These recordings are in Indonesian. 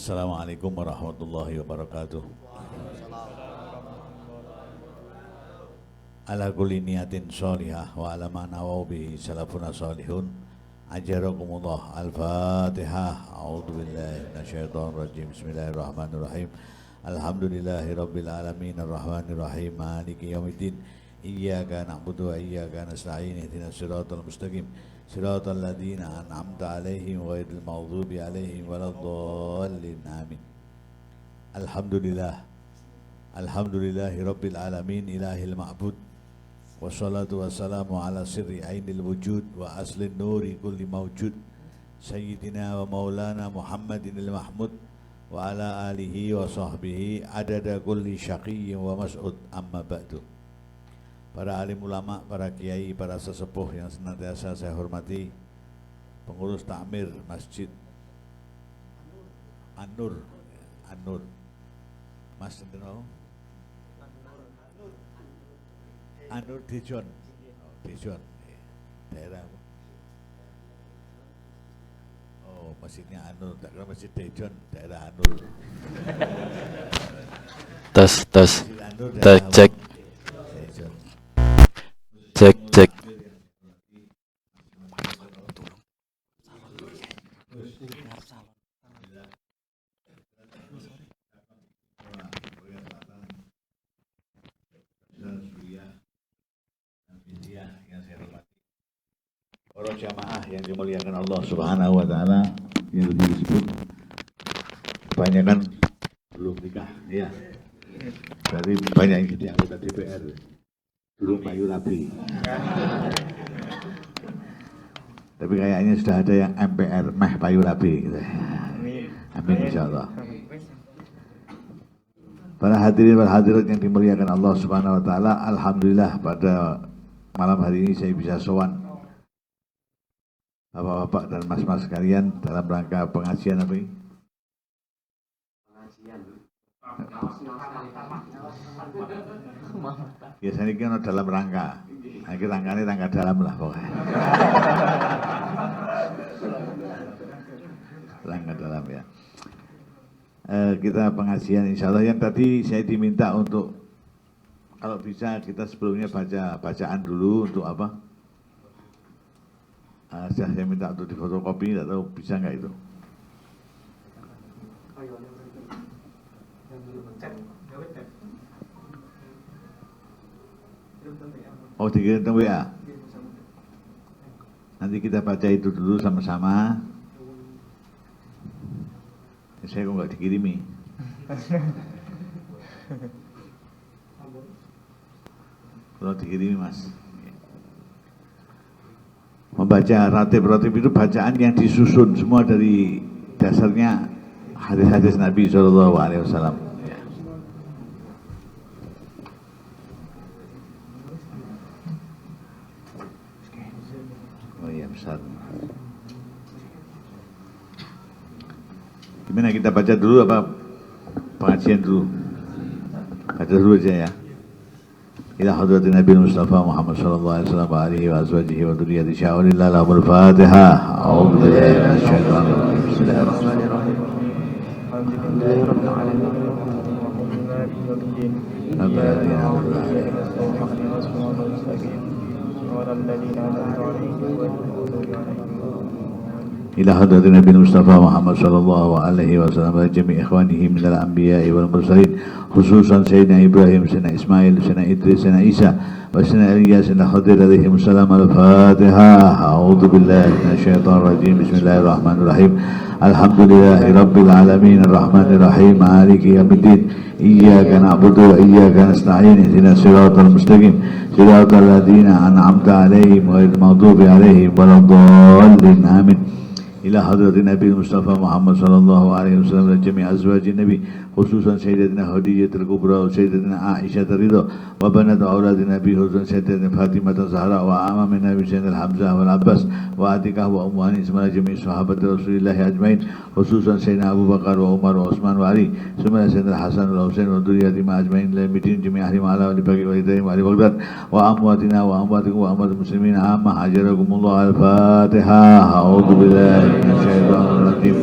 Assalamualaikum warahmatullahi wabarakatuh. Ala kulli niyatin sholihah wa ala ma nawaw bihi salafuna salihun. Ajarakumullah. Al-Fatihah. A'udzu billahi minasyaitonir rajim. Bismillahirrahmanirrahim. Alhamdulillahi rabbil alamin arrahmanir rahim maliki yaumiddin. Iyyaka na'budu wa iyyaka nasta'in. Ihdinas siratal mustaqim. Siratal ladzina an'amta 'alaihim ghairil maghdubi 'alaihim waladdallin. Amin. Alhamdulillah. Alhamdulillahi rabbil alamin ilahil ma'bud. Wassalatu wassalamu ala sirri ainil wujud wa aslin nuri kulli mawjud Sayyidina wa maulana Muhammadin al-Mahmud wa ala alihi wa sahbihi adada kulli syaqiyyin wa mas'ud. Amma ba'du. Para alim ulama, para kiai, para sesepuh yang senantiasa saya hormati, pengurus takmir Masjid An-Nur, Mas Tenteno An-Nur Dijon, Dijon, daerah apa? Oh, masjidnya An-Nur, tak kira Masjid Dijon, daerah An-Nur. Tes, An-Nur, cek, Dijon. cek. Para jamaah yang dimuliakan Allah Subhanahu wa taala, yang lebih disebut kebanyakan belum nikah ya. Dari banyak yang jadi anggota DPR belum payu rabi. Tapi kayaknya sudah ada yang MPR meh payu rabi gitu. Amin insyaallah. Para hadirin dan hadirat yang dimuliakan Allah Subhanahu wa taala, alhamdulillah pada malam hari ini saya bisa sowan Bapak-bapak dan mas-mas sekalian dalam rangka pengajian apa ini? Biasanya kan dalam rangka, nah, rangkanya rangka dalam lah pokoknya. Rangka dalam ya. Kita pengajian insya Allah yang tadi saya diminta untuk kalau bisa kita sebelumnya bacaan dulu untuk apa? Saya minta untuk difotokopi, tidak tahu bisa nggak itu? Oh, dikirim ke WA. Nanti kita baca itu dulu sama-sama. Saya kok nggak dikirimi. Kalau dikirimi Mas. Membaca ratib itu bacaan yang disusun semua dari dasarnya hadis-hadis Nabi Shallallahu Alaihi Wasallam. Oh iya besar. Gimana kita baca dulu apa pengajian dulu? Baca dulu aja ya. إلى حضرة النبي المصطفى محمد صلى الله عليه وسلم وآله وأزواجه وذريته شاء لله لهم الفاتحة. أعوذ بالله من الشيطان الرجيم. بسم الله الرحمن الرحيم. الحمد لله رب العالمين رب الذين أنعمت عليهم إلى حضرة النبي المصطفى محمد صلى الله عليه وسلم وجميع إخوانه من الأنبياء والمرسلين خصوصا سيدنا إبراهيم سيدنا إسماعيل سيدنا إدريس سيدنا عيسى وسيدنا إلياس سيدنا خضر عليهم السلام. الفاتحة. أعوذ بالله من الشيطان الرجيم. بسم الله الرحمن الرحيم. الحمد لله رب العالمين الرحمن الرحيم مالك يوم الدين. إياك نعبد وإياك نستعين. اهدنا الصراط المستقيم صراط الذين أنعمت عليهم غير المغضوب عليهم ولا الضالين. آمين. إلى حضرة النبي المصطفى محمد صلى الله عليه وسلم وجميع أزواج النبي خصوصا سيدتنا خديجة الكبرى وسيدتنا عائشة الرضا وبنات أولاد النبي خصوصا سيدتنا فاطمة الزهراء وأمام النبي سيدنا الحمزة والعباس وعاتكة وأم هاني ثم جميع صحابة رسول الله أجمعين خصوصا سيدنا أبو بكر وعمر وعثمان وعلي ثم سيدنا الحسن والحسين وذريتهم أجمعين لا يمتين جميع أهل معلا ولبقي والديهم وعلي بغداد وأمواتنا وأمواتكم وأموات المسلمين عامة. أجركم الله. الفاتحة. أعوذ بالله من الشيطان الرجيم.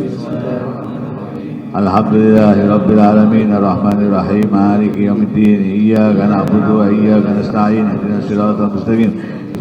الحمد لله رب العالمين الرحمن الرحيم مالك يوم الدين إياك نعبد وإياك نستعين اهدنا الصراط المستقيم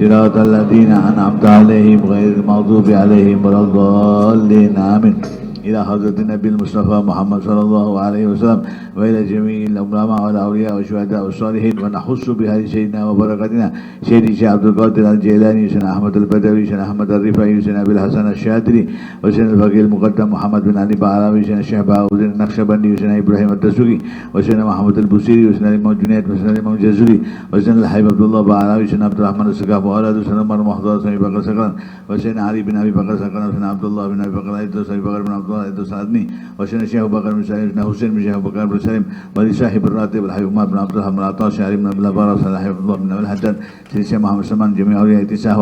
صراط الذين أنعمت عليهم غير المغضوب عليهم ولا الضالين آمين. إلى حضرة النبي المصطفى محمد صلى الله عليه وسلم وإلى جميع العلماء والأولياء والشهداء والصالحين ونخص بهذه سيدنا وبركاتنا سيدي الشيخ عبد القادر الجيلاني سيدنا أحمد البدوي سيدنا أحمد الرفاعي سيدنا أبي الحسن الشاذلي وسيدنا الفقيه المقدم محمد بن علي بعلاوي سيدنا الشيخ بهاء النقشبندي وسيدنا إبراهيم الدسوقي وسيدنا محمد البوصيري وسيدنا الإمام جنيد وسيدنا الإمام الجزري وسيدنا الحبيب عبد الله بعلاوي سيدنا عبد الرحمن السقاف وأولاد وسيدنا عمر محضر سيدنا أبي بكر سكران وسيدنا علي بن أبي بكر سكران وسيدنا عبد الله بن أبي بكر أيضا سيدنا أبي بكر بن عبد الله أيضا سعدني وسيدنا الشيخ أبو بكر بن سعيد وسيدنا حسين بن شيخ أبو بكر بن سليم ولصاحب الراتب الحبيب عمر بن عبد الرحمن بن عطاء شعري بن عبد الله بارك سيدنا الحبيب الله بن أبي الحجاج سيدنا الشيخ محمد سلمان جميع أولياء التساه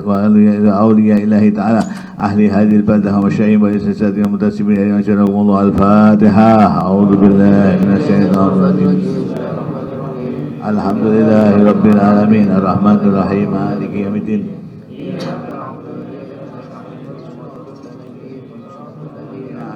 وأولياء الله تعالى أهل هذه البلدة ومشايخ وإسسات المنتسبين إليهم شرهم الله. الفاتحة. أعوذ بالله من الشيطان الرجيم. الحمد لله رب العالمين الرحمن الرحيم مالك يوم الدين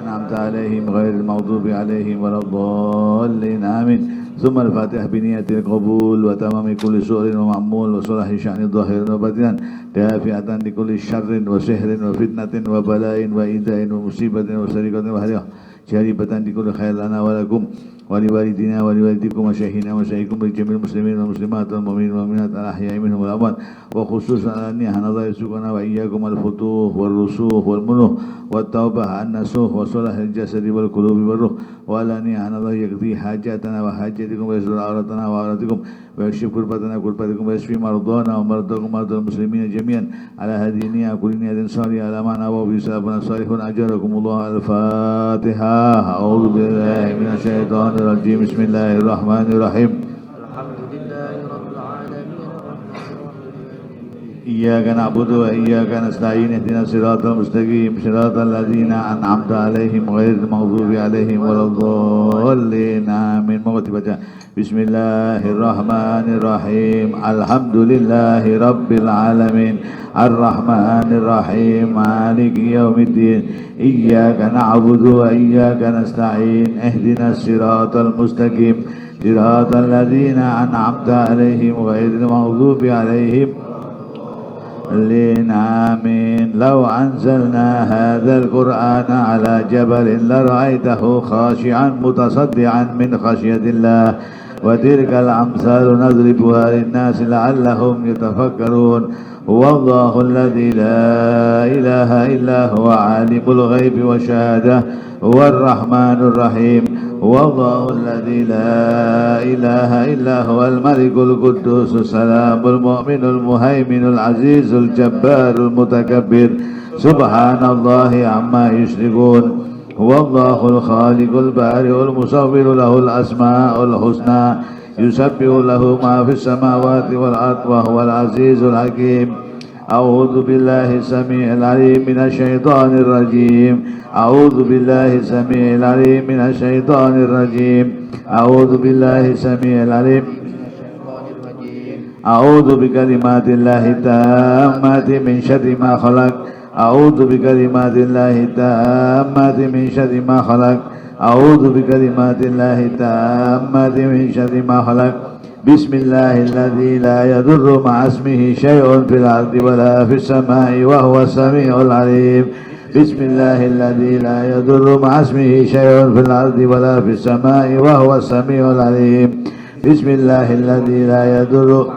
أنعمت عليهم غير المغضوب عليهم ولا الضالين آمين. ثم الفاتحة بنية القبول وتمام كل سؤال ومعمول وصلاح شأن الظاهر وباطنا دافعة لكل شر وسحر وفتنة وبلاء وإيذاء ومصيبة وسرقة وهلكة جالبة لكل خير لنا ولكم ولوالدنا ولوالدكم وشيخنا وشيخكم لجميع المسلمين والمسلمات والمؤمنين والمؤمنات الأحياء منهم والأموات وخصوصا أني هنظر يسوقنا وإياكم الفتوح والرسوخ والمنوح والتوبة عن النسوح وصلاح الجسد والقلوب والروح وأني هنظر يقضي حاجاتنا وحاجاتكم ويسر عورتنا وعورتكم ويكشف كربتنا كربتكم ويشفي مرضانا ومرضاكم مرضى المسلمين جميعا على هذه النية كل نية صالحة على ما نوى به سلفنا الصالحون أجركم الله. الفاتحة. أعوذ بالله من الشيطان الرجيم. بسم الله الرحمن الرحيم. الحمد لله رب العالمين إياك نعبد وإياك نستعين اهدنا الصراط المستقيم صراط الذين أنعمت عليهم غير المغضوب عليهم ولا الضالين آمين. بسم الله الرحمن الرحيم. الحمد لله رب العالمين الرحمن الرحيم مالك يوم الدين إياك نعبد وإياك نستعين اهدنا الصراط المستقيم صراط الذين أنعمت عليهم غير المغضوب عليهم آمين. لو أنزلنا هذا القرآن على جبل لرأيته خاشعا متصدعا من خشية الله وتلك الأمثال نضربها للناس لعلهم يتفكرون. هو الله الذي لا إله إلا هو عالم الغيب والشهادة هو الرحمن الرحيم. هو الله الذي لا إله إلا هو الملك القدوس السلام المؤمن المهيمن العزيز الجبار المتكبر سبحان الله عما يشركون. هو الله الخالق البارئ المصور له الأسماء الحسنى يسبح له ما في السماوات والأرض وهو العزيز الحكيم. أعوذ بالله السميع العليم من الشيطان الرجيم. أعوذ بالله السميع العليم من الشيطان الرجيم. أعوذ بالله السميع العليم. أعوذ بكلمات الله التامات من شر ما خلق. أعوذ بكلمات الله التامات من شر ما خلق. أعوذ بكلمات الله التامات من شر ما خلق. بسم الله الذي لا يضر مع اسمه شيء في الأرض ولا في السماء وهو السميع العليم. بسم الله الذي لا يضر مع اسمه شيء في الأرض ولا في السماء وهو السميع العليم. بسم الله الذي لا يضر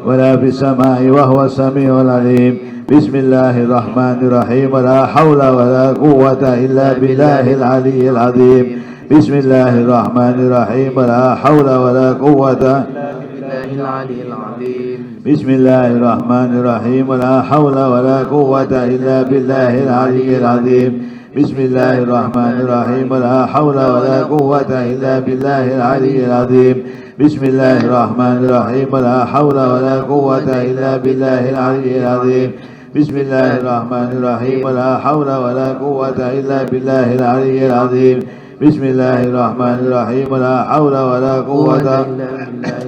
ولا في السماء وهو السميع العليم. بسم الله الرحمن الرحيم. ولا حول ولا قوة إلا بالله العلي العظيم. بسم الله الرحمن الرحيم. ولا حول ولا قوة إلا بالله العلي العظيم. بسم الله الرحمن الرحيم. ولا حول ولا قوة إلا بالله العلي العظيم. بسم الله الرحمن الرحيم. ولا حول ولا قوة إلا بالله العلي العظيم. بسم الله الرحمن الرحيم. ولا حول ولا قوة إلا بالله العلي العظيم. بسم الله الرحمن الرحيم. ولا حول ولا قوة إلا بالله العلي العظيم. بسم الله الرحمن الرحيم. ولا حول ولا قوة إلا بالله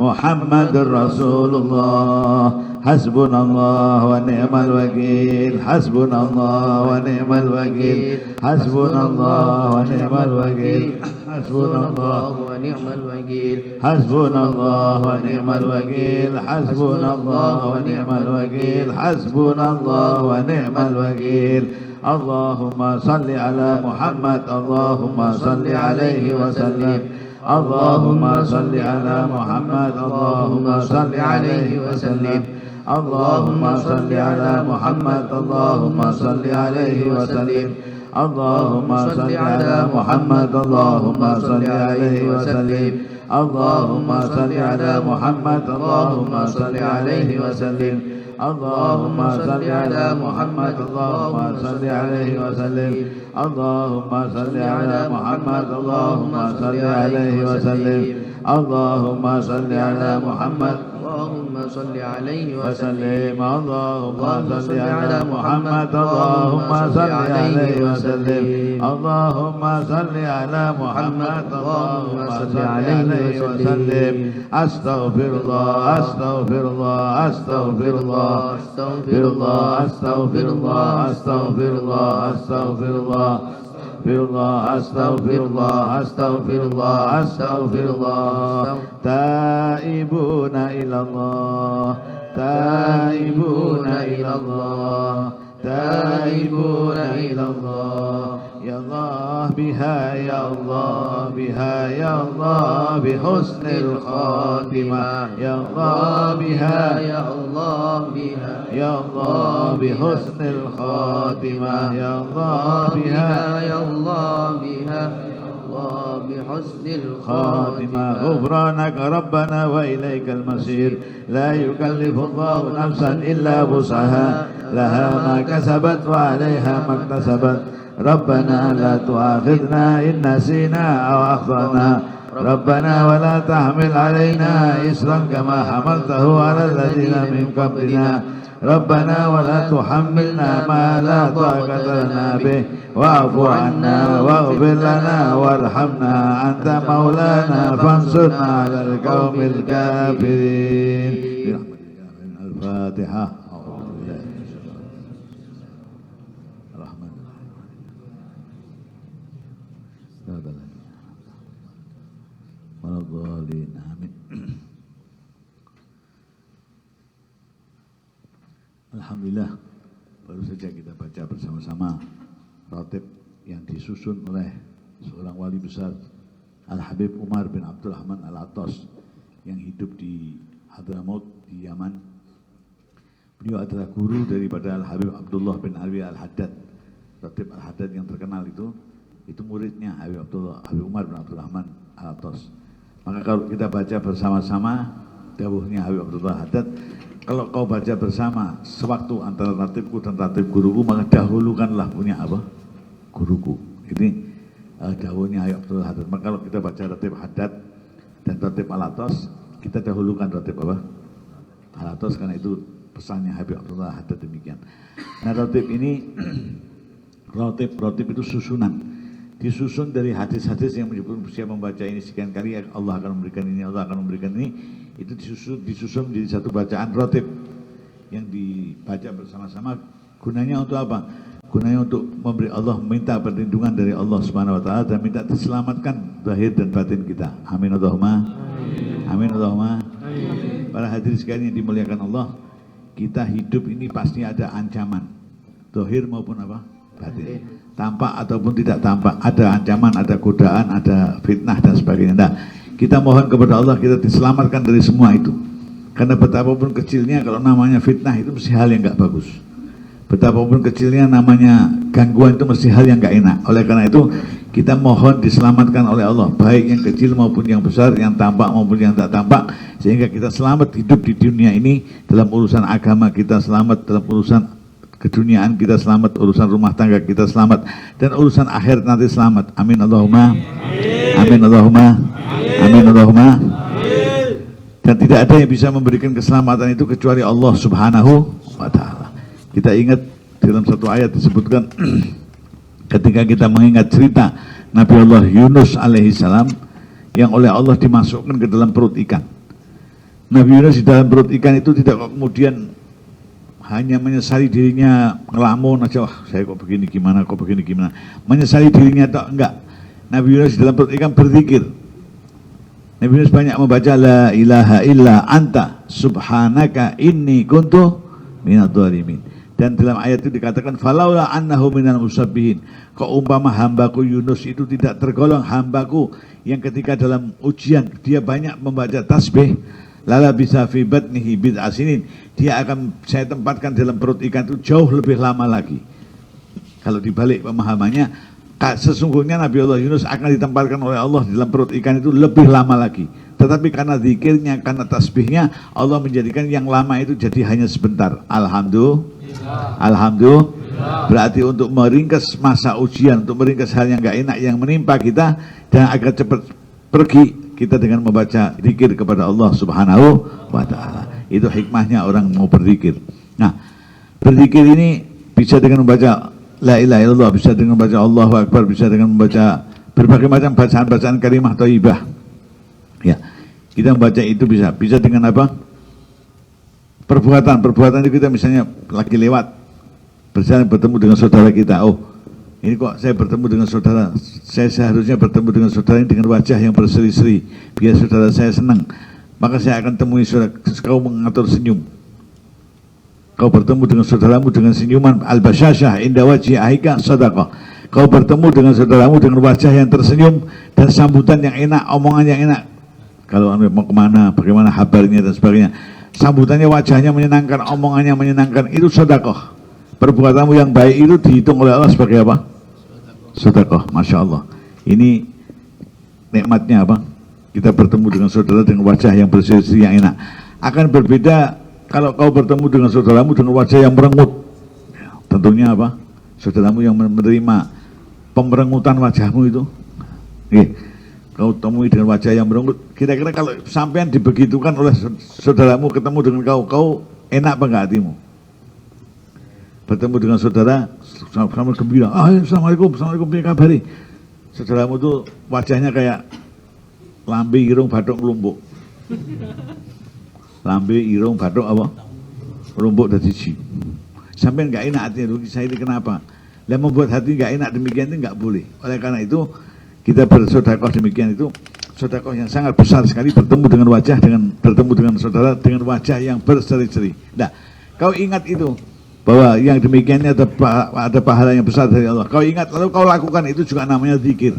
Muhammadur Rasulullah. Hasbunallah wa ni'mal wakil. Hasbunallah wa ni'mal wakil. Hasbunallah wa ni'mal wakil. Hasbunallah wa ni'mal wakil. Hasbunallah wa ni'mal wakil. Hasbunallah wa ni'mal wakil. Hasbunallah wa ni'mal wakil. Allahumma salli ala Muhammad. Allahumma salli alaihi wa sallim. Allahumma salli ala Muhammad. Allahumma salli alaihi wa sallim. Allahumma salli ala Muhammad. Allahumma salli alaihi wa sallim. Allahumma salli ala Muhammad. Allahumma salli alaihi wa sallim. Allahumma salli ala Muhammad. Allahumma salli alaihi wa sallim. Allahumma salli ala Muhammad. Allahumma salli alaihi wa sallim. Allahumma salli ala Muhammad. Allahumma salli alaihi wa sallim. Allahumma salli ala Muhammad. Allahumma salli alaihi wa وسلم اللهم صل على محمد اللهم صل عليه وسلم اللهم صل على محمد اللهم صل عليه وسلم أستغفر الله أستغفر الله أستغفر الله أستغفر الله أستغفر الله أستغفر الله أستغفر الله أستغفر الله أستغفر الله أستغفر الله تائبون إلى الله تائبون إلى الله تائبون إلى الله يا الله بها يا الله بها يا الله بحسن الخاتمة يا الله بها ya Allah biha يا الله بحسن الخاتمة يا الله بها ya Allah biha Allah bihusnil خاتمة غفرانك ربنا وإليك المصير لا يكلف الله نفسا إلا وسعها لها ما كسبت وعليها ما اكتسبت ربنا لا تؤاخذنا إن نسينا أو أخطأنا ربنا ولا تحمل علينا إصرا كما حملته على الذين من قبلنا ربنا ولا تحملنا ما لا طاقة لنا به واعف عنا واغفر لنا وارحمنا أنت مولانا فانصرنا على القوم الكافرين الفاتحة الرحمن الرحيم آمين. Alhamdulillah, baru saja kita baca bersama-sama ratib yang disusun oleh seorang wali besar Al-Habib Umar bin Abdurrahman Al-Attas yang hidup di Hadramaut di Yaman. Beliau adalah guru daripada Al-Habib Abdullah bin Alwi Al-Haddad. Ratib Al-Haddad yang terkenal itu muridnya Habib Umar bin Abdurrahman Al-Attas. Maka kalau kita baca bersama-sama dawuhnya Habib Abdullah Al-Haddad, kalau kau baca bersama sewaktu antara ratibku dan ratib guruku, maka dahulukanlah punya apa? Guruku. Ini dawuhnya Habib Abdullah Al-Haddad. Maka kalau kita baca ratib Haddad dan ratib Al-Attas, kita dahulukan ratib apa? Al-Attas, karena itu pesannya Habib Abdullah Al-Haddad demikian. Nah, ratib ini ratib itu susunan. Disusun dari hadis-hadis yang menyebut siapa membaca ini sekian kali Allah akan memberikan ini, Allah akan memberikan ini. Itu disusun menjadi satu bacaan ratib yang dibaca bersama-sama. Gunanya untuk apa? Gunanya untuk memberi Allah, meminta perlindungan dari Allah Subhanahu wa taala dan minta diselamatkan zahir dan batin kita. Amin Allahumma. Amin Allahumma. Para hadirin sekalian yang dimuliakan Allah, kita hidup ini pasti ada ancaman, zahir maupun apa? Batin. Tampak ataupun tidak tampak, ada ancaman, ada godaan, ada fitnah dan sebagainya. Nah, kita mohon kepada Allah kita diselamatkan dari semua itu. Karena betapapun kecilnya, kalau namanya fitnah itu mesti hal yang nggak bagus. Betapapun kecilnya namanya gangguan itu mesti hal yang nggak enak. Oleh karena itu kita mohon diselamatkan oleh Allah, baik yang kecil maupun yang besar, yang tampak maupun yang tak tampak, sehingga kita selamat hidup di dunia ini, dalam urusan agama kita selamat, dalam urusan keduniaan kita selamat, urusan rumah tangga kita selamat, dan urusan akhir nanti selamat. Amin Allahumma. Amin Allahumma. Amin Allahumma. Dan tidak ada yang bisa memberikan keselamatan itu kecuali Allah Subhanahu wa taala. Kita ingat dalam satu ayat disebutkan ketika kita mengingat cerita Nabi Allah Yunus alaihi salam yang oleh Allah dimasukkan ke dalam perut ikan. Nabi Yunus di dalam perut ikan itu tidak kok kemudian hanya menyesali dirinya, ngelamun aja, wah saya kok begini gimana, menyesali dirinya atau enggak. Nabi Yunus di dalam perut ikan berzikir. Nabi Yunus banyak membaca la ilaha illa anta subhanaka inni kuntu minadh dhalimin. Dan dalam ayat itu dikatakan falaula annahu minal musabbihin, kok umpama hambaku Yunus itu tidak tergolong hambaku yang ketika dalam ujian dia banyak membaca tasbih, lala bisa fi batnihi bid'asinin, dia akan saya tempatkan dalam perut ikan itu jauh lebih lama lagi. Kalau dibalik pemahamannya, sesungguhnya Nabi Allah Yunus akan ditempatkan oleh Allah di dalam perut ikan itu lebih lama lagi. Tetapi karena zikirnya, karena tasbihnya, Allah menjadikan yang lama itu jadi hanya sebentar. Alhamdulillah. Berarti untuk meringkas masa ujian, untuk meringkas hal yang gak enak yang menimpa kita dan agar cepat pergi, kita dengan membaca zikir kepada Allah Subhanahu wa ta'ala. Itu hikmahnya orang mau berzikir. Nah, berzikir ini bisa dengan membaca la ilaha illallah, bisa dengan membaca Allahu Akbar, bisa dengan membaca berbagai macam bacaan-bacaan kalimah thayyibah. Ya, kita membaca itu bisa dengan apa? Perbuatan itu kita misalnya lagi lewat, berjalan bertemu dengan saudara kita, oh ini kok saya bertemu dengan saudara, saya seharusnya bertemu dengan saudara ini dengan wajah yang berseri-seri, biar saudara saya senang, maka saya akan temui saudara, kau mengatur senyum, kau bertemu dengan saudaramu dengan senyuman, al-basyasyah inda wajhi ahika sadaqah, kau bertemu dengan saudaramu dengan wajah yang tersenyum dan sambutan yang enak, omongan yang enak, kalau mau kemana, bagaimana kabarnya dan sebagainya, sambutannya, wajahnya menyenangkan, omongannya menyenangkan, itu sedekah. Perbuatanmu yang baik itu dihitung oleh Allah sebagai apa? Sedekah. Masya Allah. Ini nikmatnya apa? Kita bertemu dengan saudara dengan wajah yang berseri-seri yang enak. Akan berbeda kalau kau bertemu dengan saudaramu dengan wajah yang merengut. Tentunya apa? Saudaramu yang menerima pemerengutan wajahmu itu. Kau temui dengan wajah yang merengut. Kira-kira kalau sampean dibegitukan oleh saudaramu ketemu dengan kau enak apa enggak hatimu? Bertemu dengan saudara sama gembira, assalamualaikum, apa kabar? Saudaramu tuh wajahnya kayak lambe irung bathuk nglumpuk. Lambe irung bathuk apa? Nglumpuk dadi siji. Sampean enggak enak hatinya, saya ini kenapa? Lah membuat hati enggak enak demikian itu enggak boleh. Oleh karena itu kita bersedekah demikian itu sedekah yang sangat besar sekali, bertemu dengan saudara dengan wajah yang berseri-seri. Nah, kau ingat itu bahwa yang demikiannya ada pahala yang besar dari Allah. Kau ingat lalu kau lakukan itu juga namanya zikir.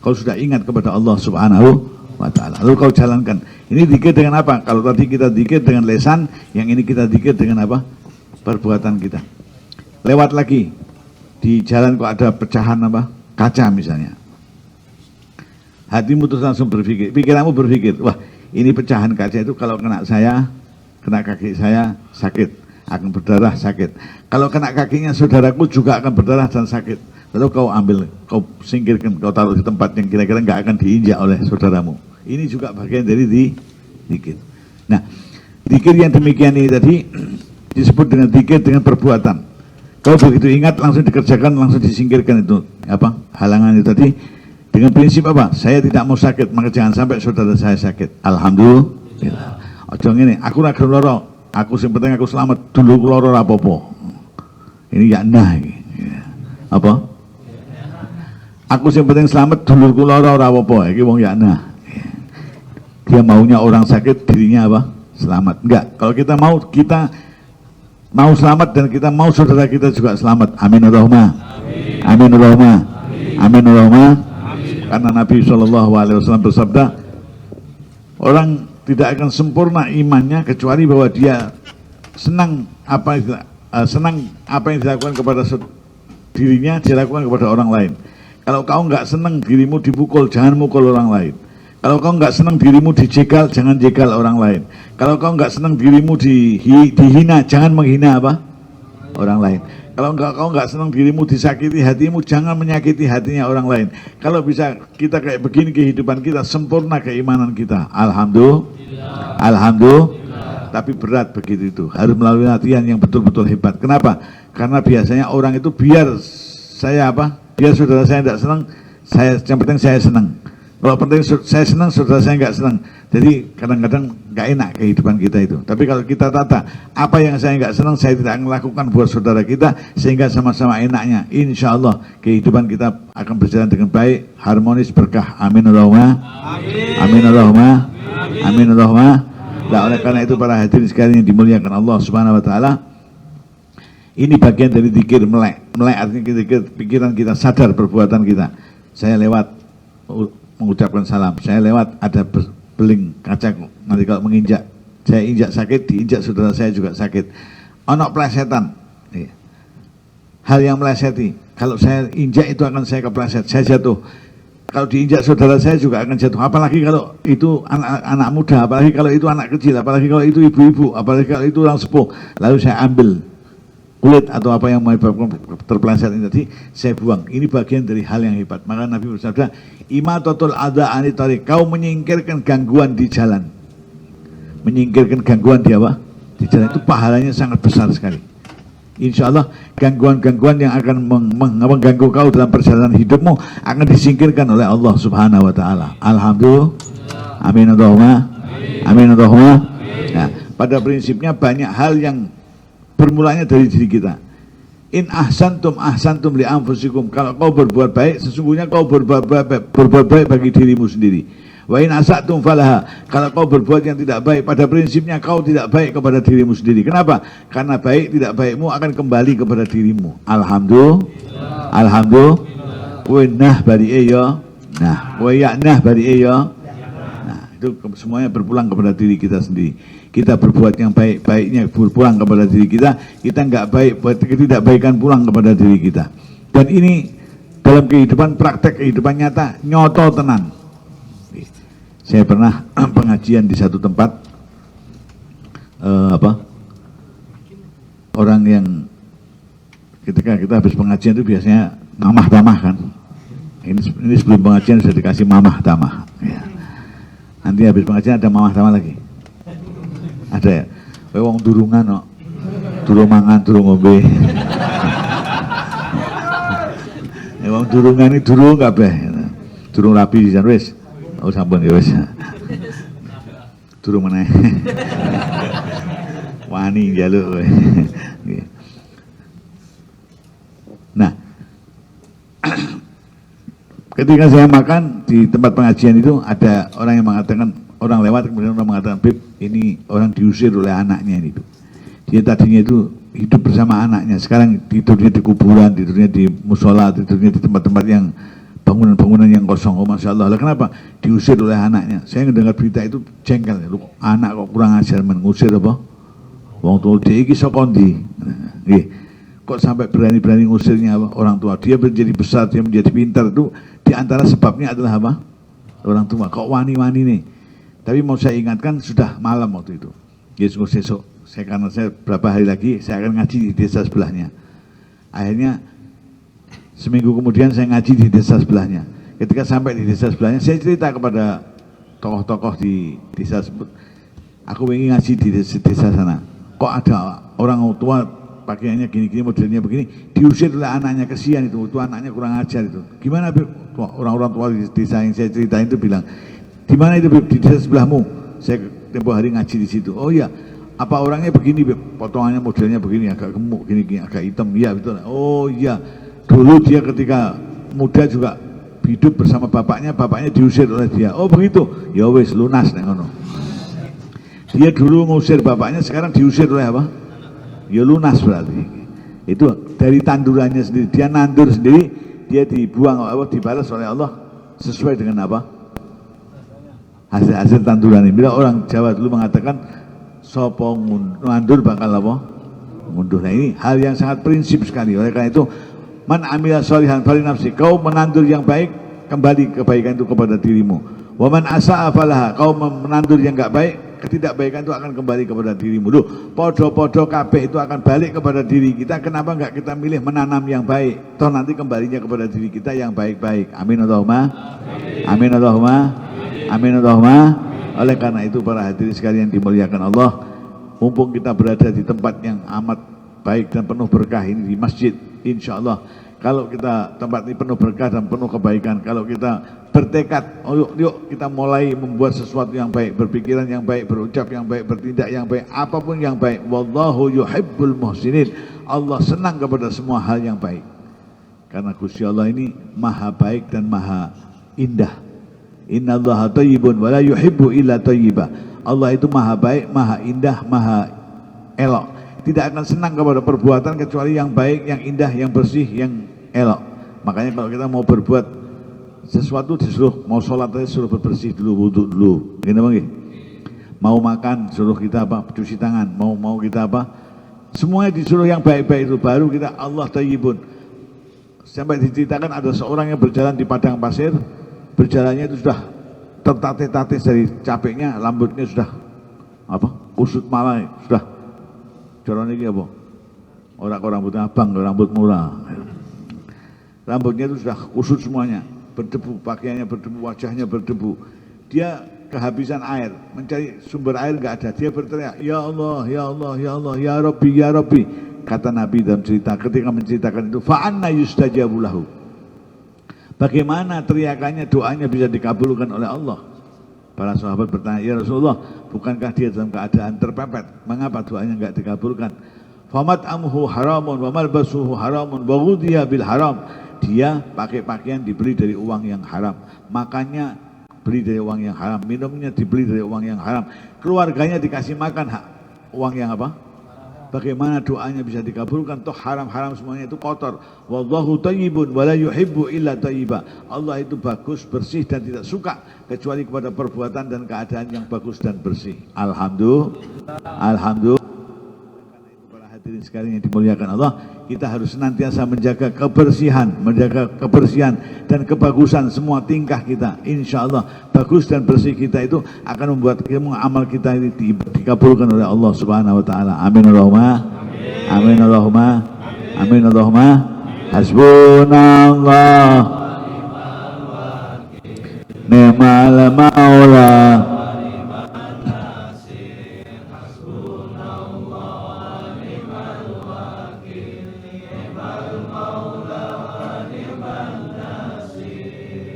Kau sudah ingat kepada Allah Subhanahu wa ta'ala. Lalu kau jalankan. Ini zikir dengan apa? Kalau tadi kita zikir dengan lesan, yang ini kita zikir dengan apa? Perbuatan kita. Lewat lagi di jalan kok ada pecahan apa? Kaca misalnya. Hatimu terus langsung berpikir, pikiranmu berpikir, wah ini pecahan kaca itu kalau kena saya, kena kaki saya sakit, akan berdarah sakit. Kalau kena kakinya saudaraku juga akan berdarah dan sakit. Lalu kau ambil, kau singkirkan, kau taruh di tempat yang kira-kira nggak akan diinjak oleh saudaramu. Ini juga bagian dari zikir. Nah, zikir yang demikian ini tadi disebut dengan zikir dengan perbuatan. Kau begitu ingat langsung dikerjakan, langsung disingkirkan itu apa? Halangan itu tadi. Dengan prinsip apa? Saya tidak mau sakit, maka jangan sampai saudara saya sakit. Alhamdulillah. Ojo ngene, aku ra gelem lara, aku sing penting aku selamat, dulu lara ora apa-apa. Ini ya nah iki. Apa? Aku sing penting selamat, dulurku lara ora apa-apa. Iki wong ya nah. Dia maunya orang sakit, dirinya apa? Selamat. Enggak. Kalau kita mau selamat dan kita mau saudara kita juga selamat. Amin Allahumma. Amin Allahumma. Amin Allahumma. Karena Nabi SAW bersabda, orang tidak akan sempurna imannya kecuali bahwa dia senang apa yang dilakukan kepada dirinya, dilakukan kepada orang lain. Kalau kau nggak senang dirimu dipukul, jangan mukul orang lain. Kalau kau nggak senang dirimu dijegal, jangan jegal orang lain. Kalau kau nggak senang dirimu dihina, jangan menghina apa? Orang lain. Kalau kau nggak senang dirimu disakiti hatimu, jangan menyakiti hatinya orang lain. Kalau bisa kita kayak begini kehidupan kita, sempurna keimanan kita. Alhamdulillah. Alhamdulillah. Tapi berat begitu itu. Harus melalui latihan yang betul-betul hebat. Kenapa? Karena biasanya orang itu biar saudara saya tidak senang, yang penting saya senang. Kalau penting saya senang, saudara saya nggak senang. Jadi kadang-kadang nggak enak kehidupan kita itu. Tapi kalau kita tata, apa yang saya nggak senang, saya tidak melakukan buat saudara kita, sehingga sama-sama enaknya. Insya Allah kehidupan kita akan berjalan dengan baik, harmonis, berkah. Amin Allahumma. Amin Allahumma. Amin Allahumma. Nah, oleh karena itu para hadirin sekalian yang dimuliakan Allah Subhanahu Wa Taala, ini bagian dari zikir melek. Melek artinya pikiran kita sadar perbuatan kita. Saya lewat mengucapkan salam, saya lewat ada beling kaca, nanti kalau menginjak, saya injak sakit, diinjak saudara saya juga sakit. Ono plesetan, hal yang meleseti, kalau saya injak itu akan saya kepleset, saya jatuh. Kalau diinjak saudara saya juga akan jatuh, apalagi kalau itu anak muda, apalagi kalau itu anak kecil, apalagi kalau itu ibu-ibu, apalagi kalau itu orang sepuh. Lalu saya ambil kulit atau apa yang menyebabkan terpeleset ini tadi, saya buang. Ini bagian dari hal yang hebat. Maka Nabi bersabda, imatatul adha anit tariq, kau menyingkirkan gangguan di jalan. Menyingkirkan gangguan di apa? Di jalan, itu pahalanya sangat besar sekali. Insya Allah gangguan-gangguan yang akan mengganggu kau dalam perjalanan hidupmu akan disingkirkan oleh Allah Subhanahu Wa Taala. Alhamdulillah. Amin Allahumma. Amin Allahumma. Nah, pada prinsipnya banyak hal yang bermulanya dari diri kita. In ahsantum li anfusikum, kalau kau berbuat baik, sesungguhnya kau berbuat baik bagi dirimu sendiri. Wa in asatum falaha, kalau kau berbuat yang tidak baik, pada prinsipnya kau tidak baik kepada dirimu sendiri. Kenapa? Karena baik tidak baikmu akan kembali kepada dirimu. Alhamdulillah. Alhamdulillah. Wa nah bari ya. Nah, wa ya nah bari ya. Nah, itu semuanya berpulang kepada diri kita sendiri. Kita berbuat yang baik-baiknya berpulang kepada diri kita, kita nggak baik, tidak baikan pulang kepada diri kita. Dan ini dalam kehidupan, praktek kehidupan nyata, nyoto tenan. Saya pernah pengajian di satu tempat, orang yang ketika kita habis pengajian itu biasanya mamah-tamah kan. Ini sebelum pengajian sudah dikasih mamah-tamah. Ya. Nanti habis pengajian ada mamah-tamah lagi. Ada ya, wong durungan no, durung mangan, durung ngombe. Wong durungan ini durung kabeh, durung rapi jan wis. Oh sampun ya wis. Durung meneh. Wani njaluk kowe. Nah, ketika saya makan di tempat pengajian itu ada orang yang mengatakan, orang lewat kemudian orang mengatakan, Bib, ini orang diusir oleh anaknya ini. Dia tadinya itu hidup bersama anaknya, sekarang tidurnya di kuburan, tidurnya di musola, tidurnya di tempat-tempat yang bangunan-bangunan yang kosong. Oh Masya Allah, kenapa? Diusir oleh anaknya. Saya mendengar berita itu jengkel, anak kok kurang ajar mengusir apa? Wong tua dia iki sokondi. Kok sampai berani-berani ngusirnya apa? Orang tua. Dia menjadi besar, dia menjadi pintar, itu diantara sebabnya adalah apa? Orang tua. Kok wani-wani nih? Tapi mau saya ingatkan, sudah malam waktu itu. Besok, karena saya berapa hari lagi saya akan ngaji di desa sebelahnya. Akhirnya seminggu kemudian saya ngaji di desa sebelahnya. Ketika sampai di desa sebelahnya, saya cerita kepada tokoh-tokoh di desa sebut, aku ingin ngaji di desa sana. Kok ada orang tua pakaiannya gini-gini, modelnya begini, diusir oleh anaknya, kesian itu anaknya kurang ajar itu. Gimana orang-orang tua di desa yang saya ceritain itu bilang, di mana itu di desa sebelahmu? Saya tempoh hari ngaji di situ. Oh iya, apa orangnya begini, potongannya modelnya begini, agak gemuk, gini, agak hitam. Iya betul. Oh iya, dulu dia ketika muda juga hidup bersama bapaknya diusir oleh dia. Oh begitu. Ya wes lunas nek ngono. Dia dulu ngusir bapaknya, sekarang diusir oleh apa? Ya lunas berarti. Itu dari tandurannya sendiri. Dia nandur sendiri, dia dibuang Allah, dibalas oleh Allah sesuai dengan apa? Hasil tanduran ini. Bila orang Jawa dulu mengatakan sopo nandur bakal apa? Mundur. Nah ini hal yang sangat prinsip sekali. Oleh karena itu, man amila sholihan fali nafsi, kau menandur yang baik, kembali kebaikan itu kepada dirimu. Wa man asa'a falaha, kau menandur yang enggak baik, ketidakbaikan itu akan kembali kepada dirimu. Loh, podo-podo kabeh itu akan balik kepada diri kita. Kenapa enggak kita milih menanam yang baik? Toh nanti kembalinya kepada diri kita yang baik-baik. Amin Allahumma. Amin Allahumma. Amin Allahumma. Oleh karena itu para hadirin sekalian dimuliakan Allah, mumpung kita berada di tempat yang amat baik dan penuh berkah ini di masjid, insya Allah Kalau kita tempat ini penuh berkah dan penuh kebaikan, kalau kita bertekad, yuk kita mulai membuat sesuatu yang baik, berpikiran yang baik, berucap yang baik, bertindak yang baik, apapun yang baik. Wallahu yuhibbul muhsinin. Allah senang kepada semua hal yang baik. Karena Gusti Allah ini maha baik dan maha indah. Innallaha thayyibun wa la yuhibbu illa thayyiba. Allah itu maha baik, maha indah, maha elok. Tidak akan senang kepada perbuatan kecuali yang baik, yang indah, yang bersih, yang elok. Makanya kalau kita mau berbuat sesuatu disuruh, mau sholat aja suruh bersih dulu, wudhu dulu. Gini bang, mau makan suruh kita apa? Cuci tangan. Mau kita apa? Semuanya disuruh yang baik-baik itu. Baru kita Allah thayyibun. Sampai diceritakan ada seorang yang berjalan di padang pasir, berjalannya itu sudah tertatih-tatih dari capeknya, rambutnya sudah apa? Kusut malah sudah. Corone iki apa? Ora kok rambut abang, rambut murah. Rambutnya itu sudah kusut semuanya, berdebu, pakaiannya berdebu, wajahnya berdebu. Dia kehabisan air, mencari sumber air enggak ada. Dia berteriak, "Ya Allah, ya Allah, ya Allah, ya Rabbi, ya Rabbi." Kata Nabi dalam cerita, ketika menceritakan itu, "Fa anna yustajabu lahu." Bagaimana teriakannya, doanya bisa dikabulkan oleh Allah? Para sahabat bertanya, "Ya Rasulullah, bukankah dia dalam keadaan terpepet? Mengapa doanya enggak dikabulkan?" Famat amhu haramun wa malbasuhu haramun wa ghudhiya bil haram. Dia pakai pakaian dibeli dari uang yang haram, makannya beli dari uang yang haram, minumnya dibeli dari uang yang haram, keluarganya dikasih makan uang yang apa? Bagaimana doanya bisa dikabulkan? Toh haram-haram semuanya itu kotor. Wallahu thayyibun wa la yuhibbu illa thayyiba. Allah itu bagus, bersih dan tidak suka kecuali kepada perbuatan dan keadaan yang bagus dan bersih. Alhamdulillah. Alhamdulillah. Para hadirin sekalian yang dimuliakan Allah, kita harus senantiasa menjaga kebersihan dan kebagusan semua tingkah kita. Insya Allah bagus dan bersih kita itu akan membuat amal kita ini dikabulkan oleh Allah Subhanahu Wa Taala. Amin Allahumma, amin Allahumma, amin Allahumma. Hasbunallah, ni'mal maula.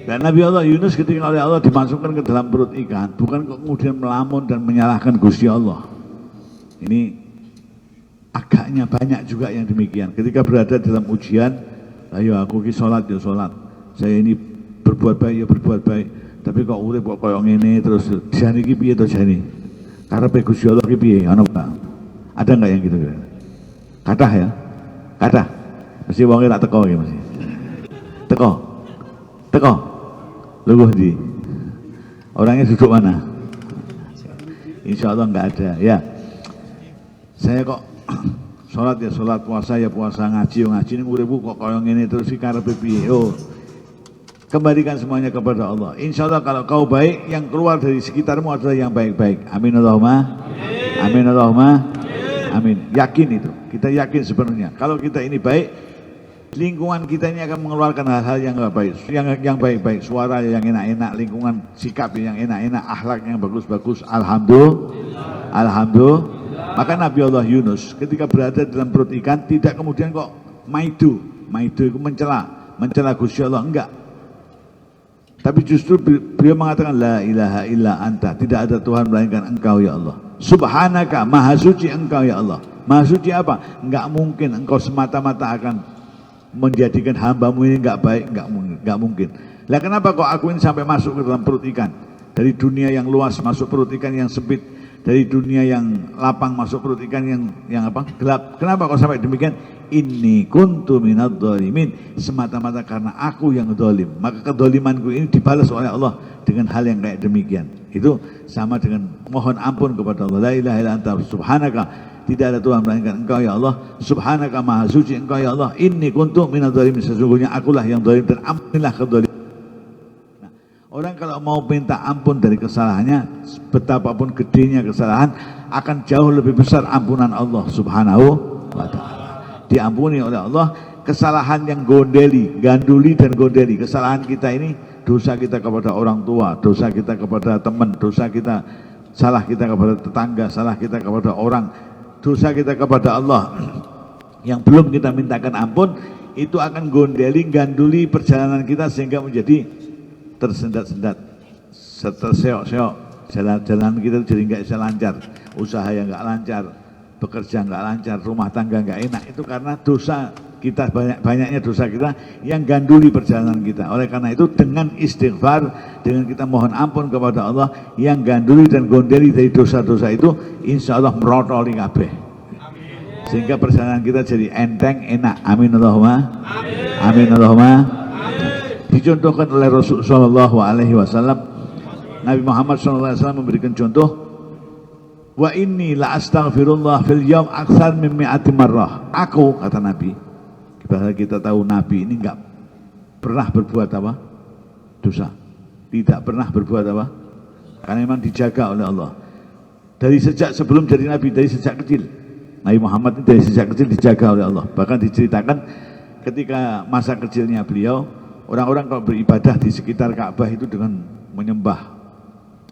Dan Nabi Allah Yunus ketika oleh Allah dimasukkan ke dalam perut ikan, bukan kemudian melamun dan menyalahkan Gusti Allah. Ini agaknya banyak juga yang demikian. Ketika berada dalam ujian, ayo aku ki sholat ya sholat, saya ini berbuat baik ya berbuat baik, tapi kok urip kok koyo ngene terus jane iki piye to jane? Karepe Gusti Allah ki piye? Ana Pak? Ada enggak yang gitu? Kathah ya? Kathah. Mesti wonge tak teko iki mesti. Teko. Luguh di orangnya duduk mana? Insya Allah nggak ada ya. Saya kok sholat ya sholat, puasa ya puasa, ngaji ya ngaji, ini uripku kok koyo ngene terus iki karepe piye? Oh, kembalikan semuanya kepada Allah. Insya Allah kalau kau baik, yang keluar dari sekitarmu adalah yang baik-baik. Amin Allahumma, amin Allahumma, amin. Yakin itu, kita yakin sebenarnya. Kalau kita ini baik, lingkungan kita ini akan mengeluarkan hal-hal yang baik, yang baik-baik, suara yang enak-enak, lingkungan sikap yang enak-enak, akhlak yang bagus-bagus. Alhamdulillah, alhamdulillah. Maka Nabi Allah Yunus ketika berada dalam perut ikan tidak kemudian kok maidu itu mencela Gusti Allah, enggak. Tapi justru beliau mengatakan la ilaha illa anta, tidak ada Tuhan melainkan Engkau ya Allah. Subhanaka, maha suci Engkau ya Allah. Maha suci apa? Enggak mungkin Engkau semata-mata akan menjadikan hambamu ini enggak baik, enggak mungkin. Lah kenapa kok aku ini sampai masuk ke dalam perut ikan? Dari dunia yang luas masuk perut ikan yang sempit, dari dunia yang lapang masuk perut ikan yang apa? Gelap. Kenapa kok sampai demikian? Inni kuntu minadh dhalimin, semata-mata karena aku yang zalim. Maka kedzalimanku ini dibalas oleh Allah dengan hal yang kayak demikian. Itu sama dengan mohon ampun kepada Allah. La ilaha illa anta subhanaka, tidak ada Tuhan melainkan Engkau ya Allah. Subhanaka, maha suci Engkau ya Allah. Inni kuntu minadh dhalimin, sesungguhnya akulah yang zalim dan ampunilah kedzaliman. Nah, orang kalau mau minta ampun dari kesalahannya, betapapun gedenya kesalahan, akan jauh lebih besar ampunan Allah Subhanahu wa Ta'ala. Diampuni oleh Allah kesalahan yang ganduli dan gondeli. Kesalahan kita ini, dosa kita kepada orang tua, dosa kita kepada teman, dosa kita, salah kita kepada tetangga, salah kita kepada orang, dosa kita kepada Allah yang belum kita mintakan ampun, itu akan gondeli, ganduli perjalanan kita sehingga menjadi tersendat-sendat, terseok-seok. Jalan-jalan kita jadi nggak bisa lancar, usaha yang nggak lancar, bekerja nggak lancar, rumah tangga nggak enak. Itu karena dosa kita, banyaknya dosa kita yang ganduli perjalanan kita. Oleh karena itu dengan istighfar, dengan kita mohon ampun kepada Allah yang ganduli dan gondeli dari dosa-dosa itu, insya Allah merotoli kabeh. Sehingga perjalanan kita jadi enteng, enak. Amin Allahumma. Amin Allahumma. Dicontohkan oleh Rasulullah Shallallahu Alaihi Wasallam, Nabi Muhammad SAW memberikan contoh, wa inni la astaghfirullah fil yaum aktsar min mi'ati marrah. Aku, kata Nabi, kita tahu Nabi ini enggak pernah berbuat apa? Dosa. Tidak pernah berbuat apa? Karena memang dijaga oleh Allah. Dari sejak sebelum jadi Nabi, dari sejak kecil. Nabi Muhammad ini dari sejak kecil dijaga oleh Allah. Bahkan diceritakan ketika masa kecilnya beliau, orang-orang kalau beribadah di sekitar Ka'bah itu dengan menyembah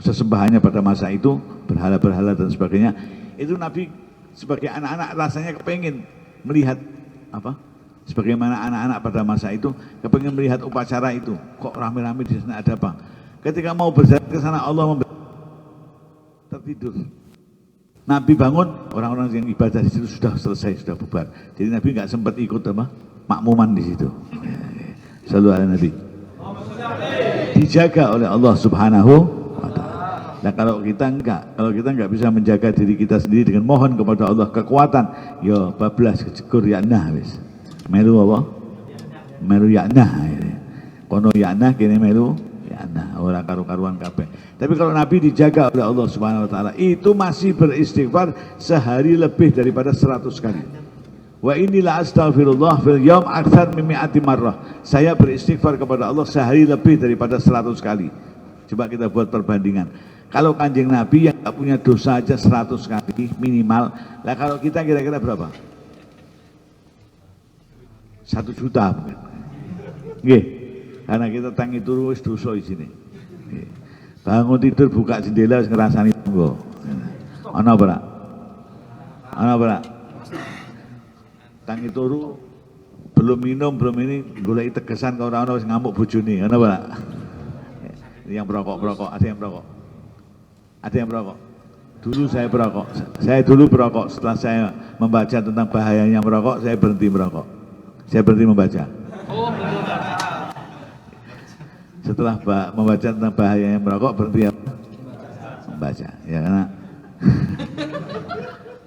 sesembahannya pada masa itu, berhala-berhala dan sebagainya, itu Nabi sebagai anak-anak rasanya kepengen melihat apa? Sebagaimana anak-anak pada masa itu kepengen melihat upacara itu. Kok rame-rame di sana ada apa? Ketika mau berjalan ke sana Allah tertidur. Nabi bangun, orang-orang yang ibadah di situ sudah selesai, sudah bubar. Jadi Nabi nggak sempat ikut apa? Makmuman di situ. Shallu ala Nabi. Dijaga oleh Allah Subhanahu wa Ta'ala. Nah kalau kita enggak bisa menjaga diri kita sendiri dengan mohon kepada Allah kekuatan, yo bablas kejegur yaknah wis. Melu apa? Melu yaknah. Kono yaknah kene melu yaknah, ora karu-karuan kabeh. Tapi kalau Nabi dijaga oleh Allah Subhanahu wa Ta'ala, itu masih beristighfar sehari lebih daripada 100 kali. Wa inilah astaghfirullah fil yaum aktsar min mi'ati marrah. Saya beristighfar kepada Allah sehari lebih daripada 100 kali. Coba kita buat perbandingan. Kalau Kanjeng Nabi yang enggak punya dosa aja 100 kali minimal, lah kalau kita kira-kira berapa? 1 juta mungkin. Nggih. Karena kita tangi turu wis dosa isine. Nggih. Bangun tidur buka jendela wis ngrasani tangga. Ana ora? Ana ora? Tangi turu belum minum, belum ini golek tegesan kok ora ana wis ngamuk bojone. Ana ora? Yang perokok, ada yang perokok. Ada yang perokok. Dulu saya perokok. Saya dulu perokok. Setelah saya membaca tentang bahayanya merokok, saya berhenti merokok. Saya berhenti membaca. Setelah membaca tentang bahayanya merokok, berhenti apa? Membaca. Ya karena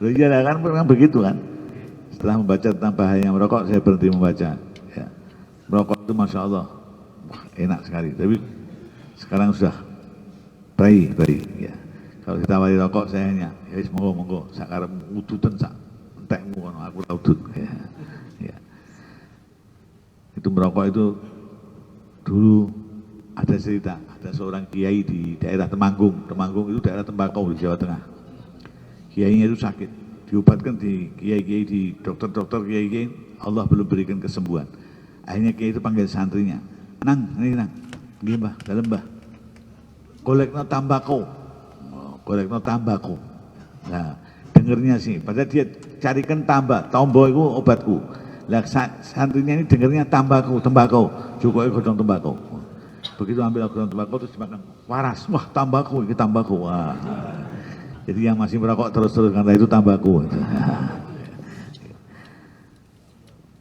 loh iya kan memang begitu kan. Setelah membaca tentang bahayanya merokok, saya berhenti membaca. Ya. Merokok itu Masya Allah wah, enak sekali. Tapi sekarang sudah bayi. Ya. Kalau kita wali rokok, saya hanya ya monggo sakarep udutan sak entekmu kono aku ora udut. Ya. Itu merokok itu dulu ada cerita, ada seorang kiai di daerah Temanggung itu daerah tembakau di Jawa Tengah. Kiainya itu sakit, diobatkan di kiai-kiai, di dokter-dokter kiai-kiai, Allah belum berikan kesembuhan. Akhirnya kiai itu panggil santrinya, nang, nggih mbah, dalem mbah, golekno tambako. Nah, dengernya sih, padahal dia carikan tombo itu obatku. Lah santrinya ini dengernya tembakau, cukup godhong tembakau. Begitu ambil godhong tembakau terus dimakan, waras, wah tambako. Wah. Jadi yang masih merokok terus karena itu tambako.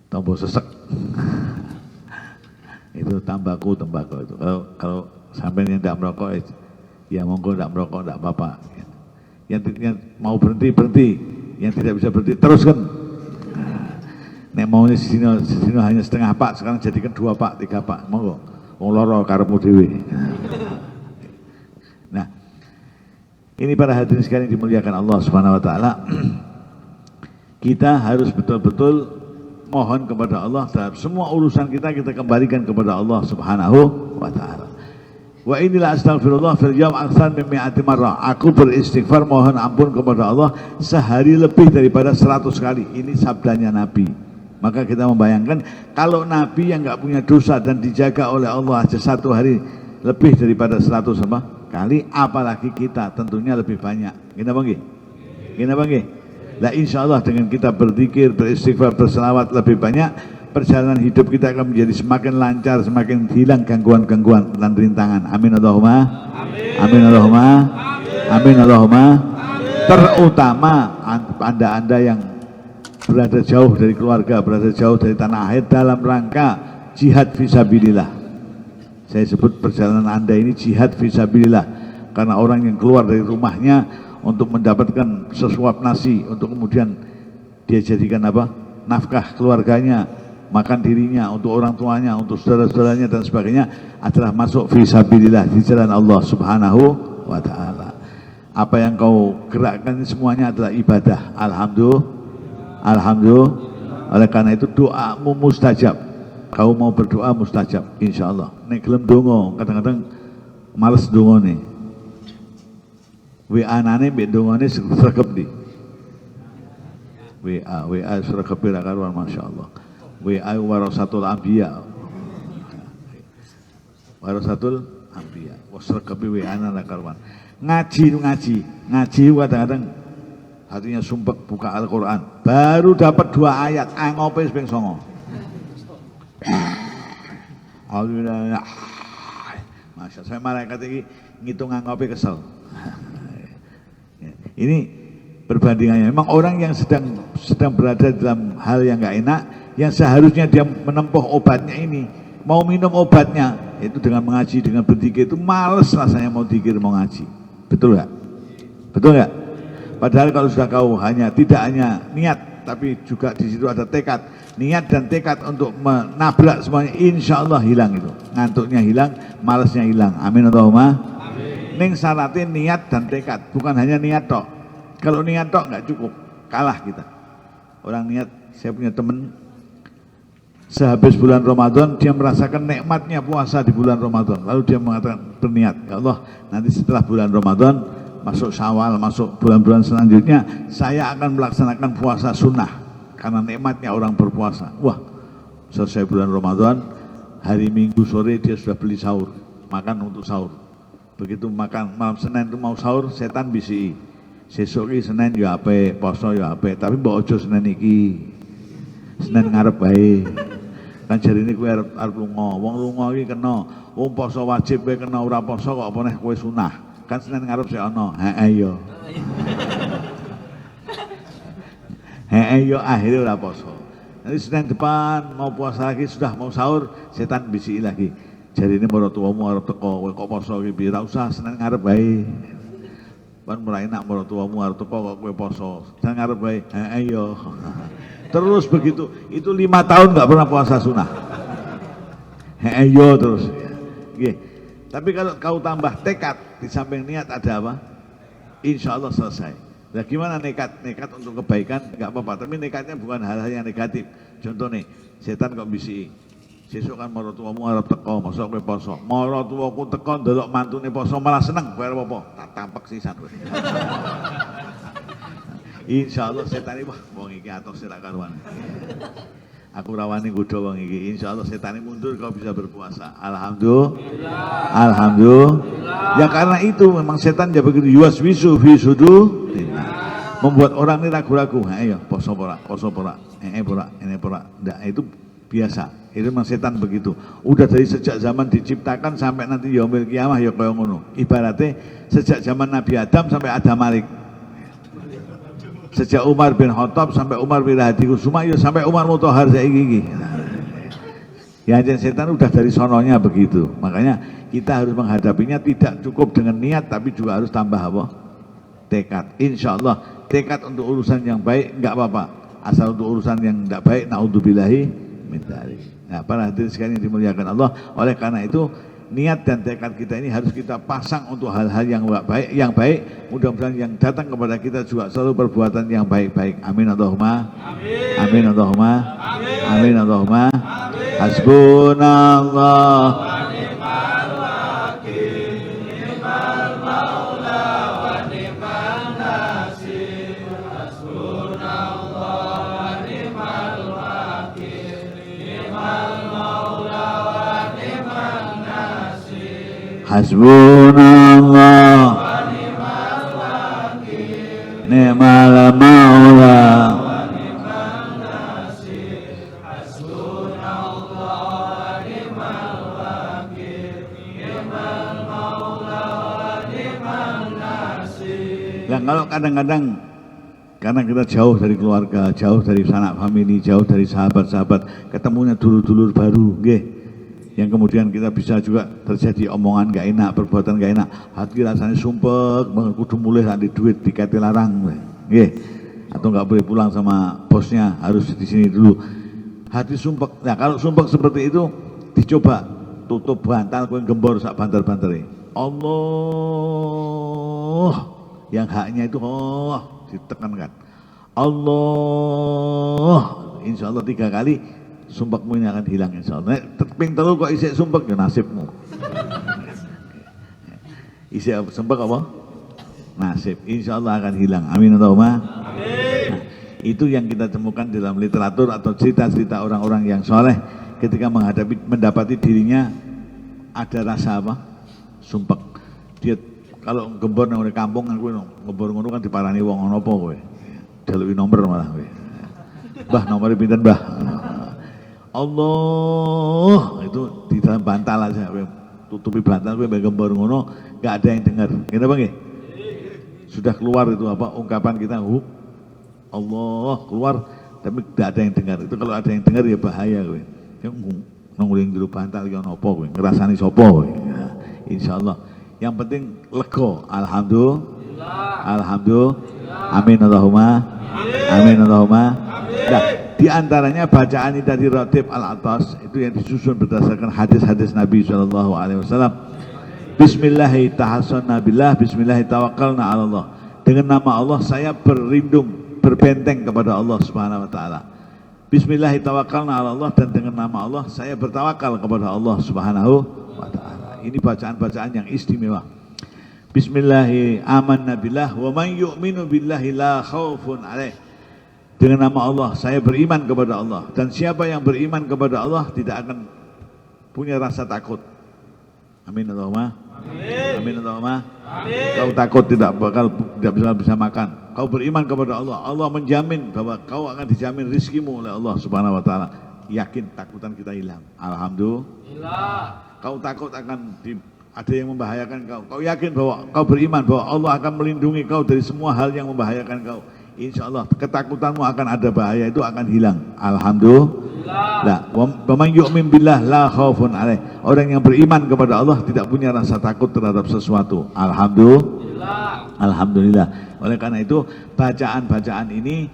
Tombo sesek. Itu tambako itu. Kalau sampai yang tidak merokok, ya monggo tidak merokok tidak apa-apa. Yang mau berhenti, yang tidak bisa berhenti teruskan. Nek mau di sini hanya setengah pak, sekarang jadikan 2 pak, 3 pak, monggo. Wong lara karepmu dhewe. Nah, ini para hadirin sekalian dimuliakan Allah Subhanahu wa Ta'ala. Kita harus betul-betul mohon kepada Allah terhadap semua urusan kita kembalikan kepada Allah Subhanahu wa Ta'ala. Wa inilah astaghfirullah fil yaum aktsar min mi'ati marrah. Aku beristighfar mohon ampun kepada Allah sehari lebih daripada 100 kali. Ini sabdanya Nabi. Maka kita membayangkan kalau Nabi yang nggak punya dosa dan dijaga oleh Allah aja 1 hari lebih daripada 100 kali, apalagi kita tentunya lebih banyak. Gina banggi? Lah insya Allah dengan kita berzikir, beristighfar, berselawat lebih banyak, perjalanan hidup kita akan menjadi semakin lancar, semakin hilang gangguan-gangguan dan rintangan. Amin Allahumma. Amin Allahumma. Amin Allahumma. Terutama anda yang berada jauh dari keluarga, berada jauh dari tanah air dalam rangka jihad fisabilillah. Saya sebut perjalanan anda ini jihad fisabilillah, karena orang yang keluar dari rumahnya untuk mendapatkan sesuap nasi, untuk kemudian dia jadikan apa? Nafkah keluarganya, makan dirinya, untuk orang tuanya, untuk saudara-saudaranya dan sebagainya, adalah masuk fisabilillah di jalan Allah Subhanahu wa ta'ala. Apa yang kau gerakkan semuanya adalah ibadah. Alhamdulillah. Oleh karena itu doamu mustajab. Kau mau berdoa mustajab, insya Allah. Nek gelem dongo, kadang-kadang males dongo nih. WA nane mbek dongone sregep di. WA sregep ra karuan masyaallah. WA warasatul anbiya. Warasatul anbiya. Sregep WA nane karuan. Ngaji kadang-kadang hatinya sumpek buka Al-Quran, baru dapat 2 ayat, ngope seping songo. Masya saya malaikat ini ngitung ngope kesel. Ini perbandingannya. Memang orang yang sedang berada dalam hal yang nggak enak, yang seharusnya dia menempuh obatnya ini, mau minum obatnya itu dengan mengaji, dengan berzikir, itu males rasanya mau zikir, mau ngaji. Betul nggak? Betul nggak? Padahal kalau sudah kau tidak hanya niat, tapi juga di situ ada tekad, niat dan tekad untuk menabrak semuanya, insya Allah hilang itu, ngantuknya hilang, malesnya hilang. Amin Allahumma. Ning syaratnya niat dan tekad, bukan hanya niat tok. Kalau niat tok nggak cukup, kalah kita. Orang niat, saya punya teman, sehabis bulan Ramadan dia merasakan nikmatnya puasa di bulan Ramadan. Lalu dia mengatakan berniat, ya Allah, nanti setelah bulan Ramadan, masuk Syawal, masuk bulan-bulan selanjutnya, saya akan melaksanakan puasa sunnah karena nikmatnya orang berpuasa. Wah, selesai bulan Ramadan, hari Minggu sore dia sudah beli sahur, makan untuk sahur. Begitu makan malam Senin itu mau sahur, setan bisi. Sesuk iki Senin ya ape, poso ya ape, tapi mbok aja Senin iki. Senin ngarep bae. Kan jarine kowe arep lunga. Wong lunga iki kena, wong poso wajib kowe kena, ora poso kok apa neh kowe sunah. Kan Senin ngarep sik ana. Heeh yo. Heeh yo akhirnya ora poso. Nanti Senin depan mau puasa lagi, sudah mau sahur, setan bisi lagi. Jadi ini maratuamu arep teko, kowe kok poso iki piye? Ora usah, Senin ngarep bae. Ban ora enak maratuamu arep teko kok kowe poso. Senin ngarep bae. Heeh yo. Terus begitu. Itu 5 tahun enggak pernah puasa sunnah. Heeh yo terus. Nggih. Tapi kalau kau tambah tekad di samping niat ada apa? Insya Allah selesai. Nah gimana nekat? Nekat untuk kebaikan enggak apa-apa. Tapi nekatnya bukan hal-hal yang negatif. Contoh nih, setan kok bisi. Sesuk kan maratuamu arep teko, mosok kowe poso. Maratuaku teko ndelok mantune poso malah seneng, kowe arep apa? Tak tampek sisan kowe. Insyaallah setan iki wah wong iki atos ora karuan. Aku rawani kudu wong iki. Insyaallah setan mundur kau bisa berpuasa. Alhamdulillah. Alhamdulillah. Ya karena itu memang setan ya begitu yuwaswisu fi sudur. Membuat orang ini ragu-ragu. Ayo poso ora, poso ora. Ora, ini ora. Ndak itu biasa. Itu memang setan begitu. Udah dari sejak zaman diciptakan sampai nanti yaumil kiamah ya kaya ngono. Ibaratnya sejak zaman Nabi Adam sampai Adam Malik. Sejak Umar bin Khattab sampai Umar bin Hadi Kusuma ya sampai Umar Mutahhar saiki iki. Ya setan udah dari sononya begitu. Makanya kita harus menghadapinya tidak cukup dengan niat tapi juga harus tambah apa? Tekad. Insya Allah tekad untuk urusan yang baik enggak apa-apa. Asal untuk urusan yang enggak baik naudzubillahi min dzalik. Nah, para hadirin sekalian yang dimuliakan Allah, oleh karena itu niat dan tekad kita ini harus kita pasang untuk hal-hal yang baik. Mudah-mudahan yang datang kepada kita juga selalu perbuatan yang baik-baik. Amin Allahumma. Amin. Amin Allahumma. Amin. Amin Allahumma. Amin. Hasbunallah. Wa ni'mal wakil. Ni'mal maula wa ni'mal nasir. Hasbunallah wa ni'mal wakil. Ni'mal maula wa ni'mal nasir. Hasbunallah wa ni'mal wakil. Ni'mal maula wa ni'mal nasir. Hasbunallah Nah kalau kadang-kadang karena kita jauh dari keluarga, jauh dari sanak famili, jauh dari sahabat-sahabat, ketemunya dulur-dulur baru, nggih. Yang kemudian kita bisa juga terjadi omongan gak enak, perbuatan gak enak, hati rasanya sumpek banget, kudu mulai nanti duit dikati larang, nggih. Atau nggak boleh pulang sama bosnya, harus di sini dulu. Hati sumpek. Nah kalau sumpek seperti itu dicoba tutup bantal, kowe gembor sak banter-bantere. Allah, yang haknya itu ditekankan. Allah, insya Allah 3 kali sumpekmu ini akan hilang insya Allah. Ping telu kok isik sumpek ya nasibmu. Isik sumpek apa? Nasib. Insya Allah akan hilang. Amin Allahumma. Nah, itu yang kita temukan dalam literatur atau cerita-cerita orang-orang yang soleh ketika mendapati dirinya ada rasa apa? Sumpek. Dia kalau gembor nang kampung kan kowe gembor ngono kan diparani wong ana apa kowe. Daluki nomor malah kowe. Mbah nomornya pinten, Mbah? Allah, itu di dalam bantal aja kowe tutupi bantal kowe gembor ngono, enggak ada yang dengar. Ngene apa nggih? Sudah keluar itu apa ungkapan kita, Allah keluar tapi tidak ada yang dengar. Itu kalau ada yang dengar ya bahaya kowe. Nang uling jero bantal iki ana apa kowe? Ngrasani sapa kowe? Ya, insyaallah. Yang penting lega. Alhamdulillah. Alhamdulillah. Amin Allahumma. Amin Allahumma. Nah, di antaranya bacaan ini dari Ratib Al-Atas itu yang disusun berdasarkan hadis-hadis Nabi SAW. Bismillahirrahmanirrahim. Bismillahirrahmanirrahim. Dengan nama Allah saya berlindung, berbenteng kepada Allah Subhanahu wa taala. Bismillahirrahmanirrahim, dan dengan nama Allah saya bertawakal kepada Allah Subhanahu wa taala. Ini bacaan-bacaan yang istimewa. Bismillahirrahmanirrahim. Wa man yu'minu billahi la khaufun alaih. Dengan nama Allah saya beriman kepada Allah, dan siapa yang beriman kepada Allah tidak akan punya rasa takut. Amin Allahumma. Amin Allahumma. Kau takut tidak bisa makan. Kau beriman kepada Allah, Allah menjamin bahwa kau akan dijamin rizkimu oleh Allah Subhanahu wa taala. Yakin takutan kita hilang. Alhamdulillah. Kau takut akan ada yang membahayakan kau. Kau yakin bahwa kau beriman bahwa Allah akan melindungi kau dari semua hal yang membahayakan kau. Insya Allah ketakutanmu akan ada bahaya itu akan hilang. Alhamdulillah. Wa man yu'min billah la khaufun alaih. Orang yang beriman kepada Allah tidak punya rasa takut terhadap sesuatu. Alhamdulillah. Alhamdulillah. Oleh karena itu bacaan-bacaan ini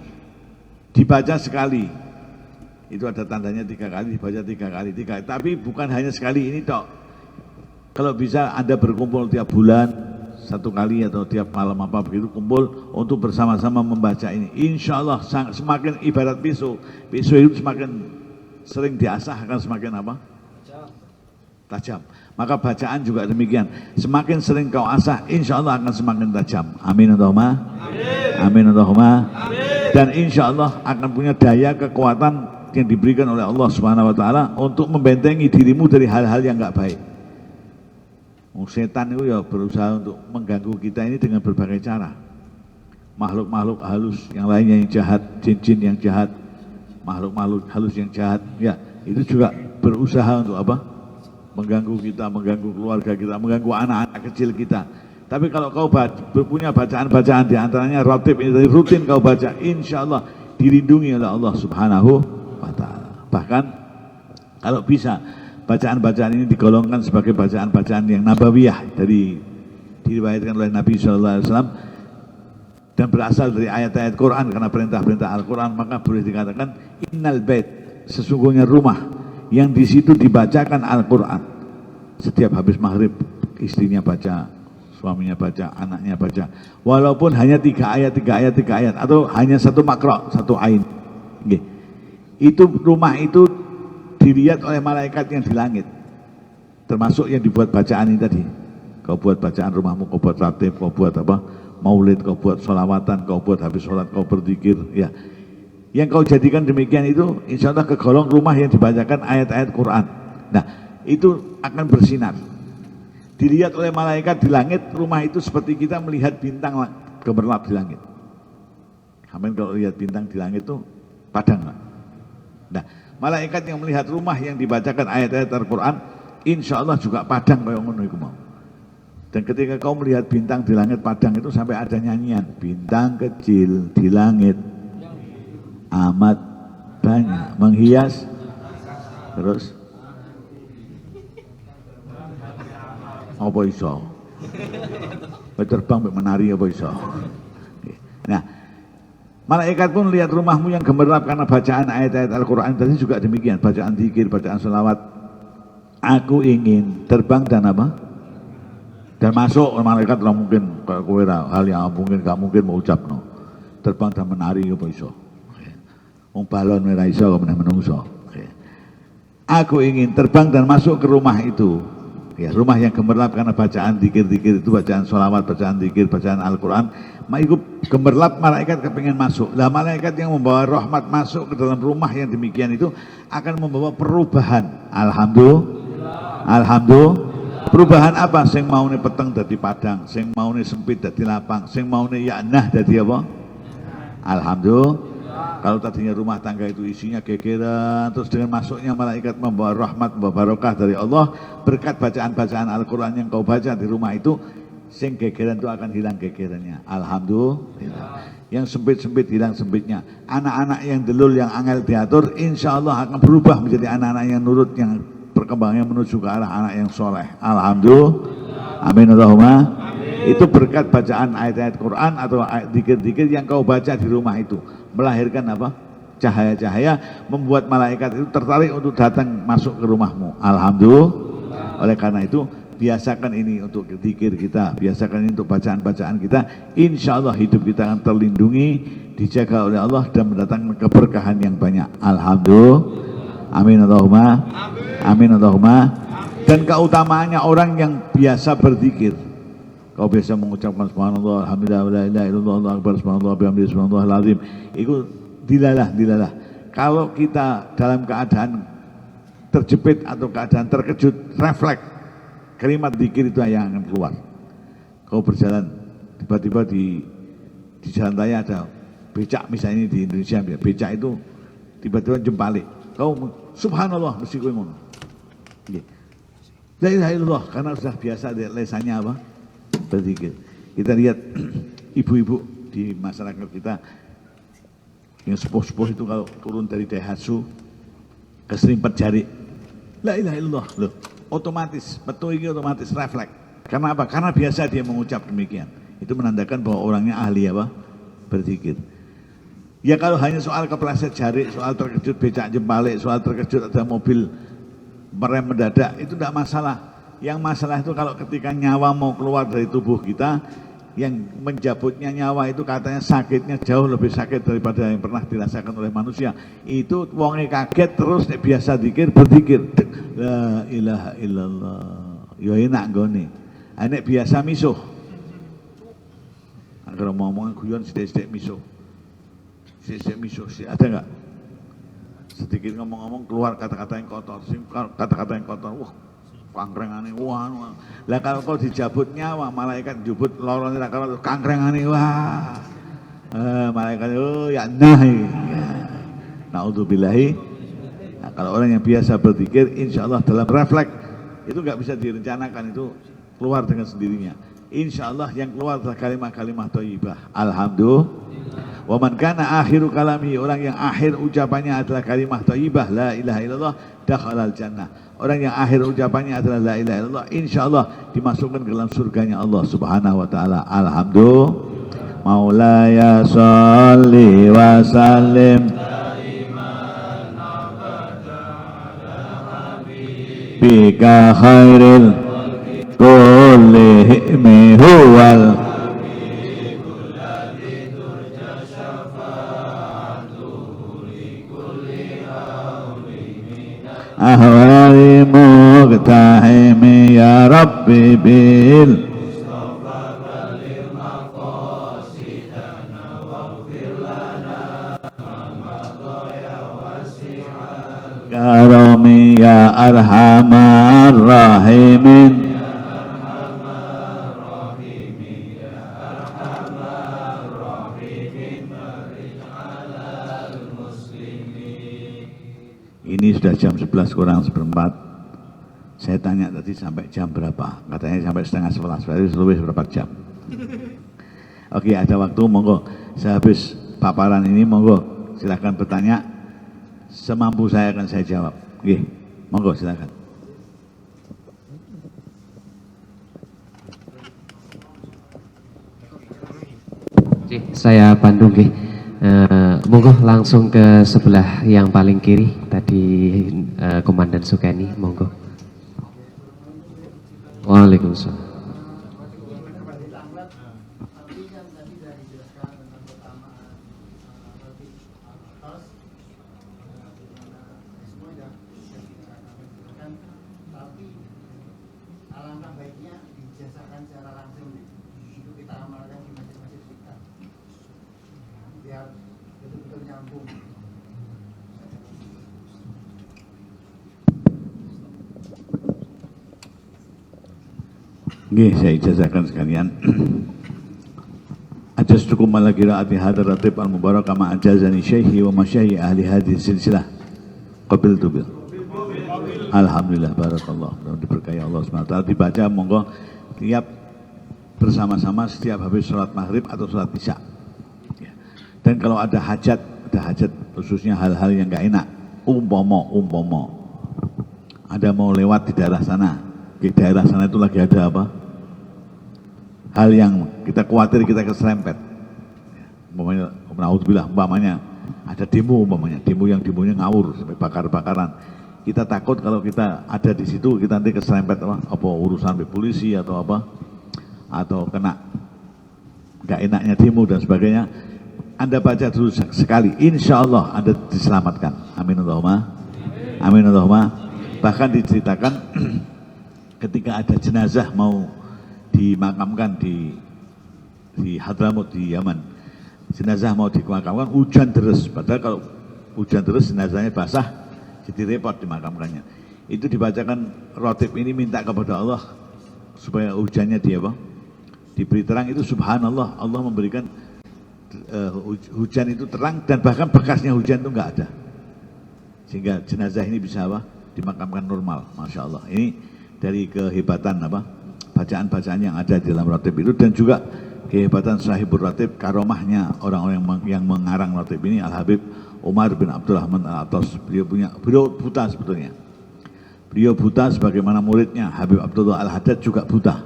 dibaca sekali. Itu ada tandanya 3 kali, dibaca 3 kali. Tapi bukan hanya sekali ini tok. Kalau bisa Anda berkumpul tiap bulan 1 kali atau tiap malam apa begitu kumpul untuk bersama-sama membaca ini. Insya Allah semakin ibarat pisau itu semakin sering diasah akan semakin apa? Tajam. Maka bacaan juga demikian. Semakin sering kau asah, insya Allah akan semakin tajam. Amin Allahumma. Amin Allahumma. Dan insya Allah akan punya daya kekuatan yang diberikan oleh Allah Subhanahu wa taala untuk membentengi dirimu dari hal-hal yang enggak baik. Setan itu ya berusaha untuk mengganggu kita ini dengan berbagai cara. Makhluk-makhluk halus yang lainnya yang jahat, jin-jin yang jahat, makhluk-makhluk halus yang jahat, ya itu juga berusaha untuk apa? Mengganggu kita, mengganggu keluarga kita, mengganggu anak-anak kecil kita. Tapi kalau kau punya bacaan-bacaan di antaranya ratib ini rutin kau baca, insya Allah dilindungi oleh Allah Subhanahu wa taala. Bahkan kalau bisa bacaan-bacaan ini digolongkan sebagai bacaan-bacaan yang nabawiyah diriwayatkan oleh Nabi SAW dan berasal dari ayat-ayat Quran karena perintah-perintah Al-Quran, maka boleh dikatakan innal bait, sesungguhnya rumah yang di situ dibacakan Al-Quran. Setiap habis maghrib istrinya baca, suaminya baca, anaknya baca, walaupun hanya 3 ayat atau hanya 1 makro, 1 ain. Itu rumah itu dilihat oleh malaikat yang di langit, termasuk yang dibuat bacaan ini tadi. Kau buat bacaan rumahmu, kau buat ratib, kau buat apa, maulid, kau buat sholawatan, kau buat habis sholat, kau berzikir, ya. Yang kau jadikan demikian itu, insya Allah kegolong rumah yang dibacakan ayat-ayat Quran. Nah, itu akan bersinar. Dilihat oleh malaikat di langit, rumah itu seperti kita melihat bintang gemerlap di langit. Amin, kalau lihat bintang di langit itu padang. Nah, malaikat yang melihat rumah yang dibacakan ayat-ayat Al-Quran, insya Allah juga padang kayak ngono iku mau. Dan ketika kau melihat bintang di langit Padang itu sampai ada nyanyian, bintang kecil di langit amat banyak menghias, terus apa iso? Terbang menari apa iso? Nah, malaikat pun lihat rumahmu yang gemerlap karena bacaan ayat-ayat Al-Quran tadi juga demikian, bacaan zikir, bacaan selawat. Aku ingin terbang dan apa? Dan masuk, malaikat lah mungkin kayak kowe hal yang mungkin gak mungkin mau ucap no. Terbang dan menari apa iso? Wong balon ora iso kok menungso. Aku ingin terbang dan masuk ke rumah itu. Ya, rumah yang gemerlap karena bacaan zikir-zikir itu, bacaan sholawat, bacaan zikir, bacaan Al-Quran. Itu gemerlap, malaikat kepengen masuk. Lah malaikat yang membawa rahmat masuk ke dalam rumah yang demikian itu akan membawa perubahan. Alhamdulillah. Perubahan apa? Sing maune peteng dadi padang, sing maune sempit dadi lapang, sing maune yaknah dadi apa? Alhamdulillah. Kalau tadinya rumah tangga itu isinya gegeran, terus dengan masuknya malaikat membawa rahmat, membawa barokah dari Allah, berkat bacaan-bacaan Al-Quran yang kau baca di rumah itu, sing gegeran itu akan hilang gegerannya. Alhamdulillah. Yang sempit-sempit hilang sempitnya. Anak-anak yang delul, yang angel diatur, insya Allah akan berubah menjadi anak-anak yang nurut, yang perkembangannya menuju ke arah anak yang soleh. Alhamdulillah. Amin Allahumma. Itu berkat bacaan ayat-ayat Quran atau zikir-zikir yang kau baca di rumah itu. Melahirkan apa? Cahaya-cahaya, membuat malaikat itu tertarik untuk datang masuk ke rumahmu. Alhamdulillah. Oleh karena itu biasakan ini untuk zikir kita, biasakan ini untuk bacaan-bacaan kita. Insya Allah hidup kita akan terlindungi, dijaga oleh Allah dan mendatangkan keberkahan yang banyak. Alhamdulillah. Amin Allahumma. Amin Allahumma. Dan keutamaannya orang yang biasa berzikir. Kau biasa mengucapkan subhanallah, alhamdulillah, la ilaha illallah, Allahu akbar, subhanallah, bihamdihi, subhanallahil azim. Itu dilalah. Kalau kita dalam keadaan terjepit atau keadaan terkejut, refleks kalimat zikir itu yang akan keluar. Kau berjalan, tiba-tiba di jalan raya ada becak, misalnya di Indonesia, becak itu tiba-tiba jempalik. Kau subhanallah, mesti kau ngono. La ilaha illallah, karena sudah biasa lesannya apa? Berzikir. Kita lihat ibu-ibu di masyarakat kita yang sepuh-sepuh itu kalau turun dari Daihatsu keserimpet jari, la ilaha illallah, loh, otomatis, betul ini otomatis refleks. Karena apa? Karena biasa dia mengucap demikian. Itu menandakan bahwa orangnya ahli apa? Berzikir. Ya kalau hanya soal kepleset jari, soal terkejut becak jempalik, soal terkejut ada mobil merem mendadak, itu tidak masalah. Yang masalah itu kalau ketika nyawa mau keluar dari tubuh kita, yang menjabutnya nyawa itu katanya sakitnya jauh lebih sakit daripada yang pernah dirasakan oleh manusia. Itu wonge kaget terus biasa zikir, berzikir. La ilaha illallah. Ya enak gone. Nek biasa misuh. Kalau mau ngomong guyon sedek-sedek misuh. Sedek misuh, ada enggak? Sedikit ngomong-ngomong keluar kata-kata yang kotor, kata-kata yang kotor. Wah, kangkrengane wah. Lah kalau kau dijabut nyawa, malaikat jubut lorone ra karo kangkrengane wah. Malaikat ya nahi. Naudzubillahi. Nah, kalau orang yang biasa berzikir insyaallah dalam refleks itu enggak bisa direncanakan, itu keluar dengan sendirinya. Insyaallah yang keluar adalah kalimat-kalimat thayyibah. Alhamdulillah. Wa man kana akhiru kalami, orang yang akhir ucapannya adalah kalimat thayyibah la ilaha illallah, dakhalal jannah. Orang yang akhir ucapannya adalah la ilaha illallah, insyaallah dimasukkan ke dalam surganya Allah Subhanahu wa taala. Alhamdulillah. Maulaya sholli wa sallim bika khairil kullihim huwal ahwali muqtahimi ya Rabbi bil karami ya arhamar rahimin Ini sudah jam 11 kurang seperempat. Saya Saya tanya tadi sampai jam berapa? Katanya sampai setengah 11, berarti lebih berapa jam? Oke, ada waktu, monggo. Sehabis paparan ini, monggo silakan bertanya. Semampu saya akan saya jawab. Oke, monggo silakan. Saya Pandu nggih. Monggo langsung ke sebelah yang paling kiri tadi Komandan Sukeni, monggo. Waalaikumsalam. Alangkah baiknya dijasakan secara langsung itu kita amalkan di masjid-masjid kita biar betul-betul nyambung. Oke, saya ijazahkan sekalian. Ajastukum ala qiraati hadar ratib al-mubarak kama ajazani syaihi wa masyaihi ahli hadhihi silsilah. Qabiltu bil. Alhamdulillah, barakallah. Diberkahi Allah SWT. Dibaca monggo tiap bersama-sama setiap habis sholat maghrib atau sholat isya. Dan kalau ada hajat khususnya hal-hal yang gak enak, umpomo ada mau lewat di daerah sana, di daerah sana itu lagi ada apa? Hal yang kita khawatir kita keserempet. Umpamanya, umpamanya ada demo, demonya ngawur sampai bakar-bakaran. Kita takut kalau kita ada di situ kita nanti keserempet apa urusan sampai polisi atau apa, atau kena nggak enaknya demo dan sebagainya. Anda baca dulu sekali, insya Allah Anda diselamatkan. Amin Allahumma, amin Allahumma. Bahkan diceritakan ketika ada jenazah mau dimakamkan di Hadramut di Yaman, jenazah mau dimakamkan hujan deras. Padahal kalau hujan deras jenazahnya basah, jadi repot dimakamkannya. Itu dibacakan rotib ini minta kepada Allah supaya hujannya diberi terang. Itu subhanallah, Allah memberikan hujan itu terang dan bahkan bekasnya hujan itu enggak ada, sehingga jenazah ini bisa dimakamkan normal. Masya Allah, ini dari kehebatan bacaan-bacaan yang ada di dalam rotib itu, dan juga kehebatan sahibur rotib, karomahnya orang-orang yang mengarang rotib ini, Al-Habib Umar bin Abdurrahman Al-Atas. Beliau buta sebetulnya. Beliau buta sebagaimana muridnya Habib Abdullah Al-Haddad juga buta.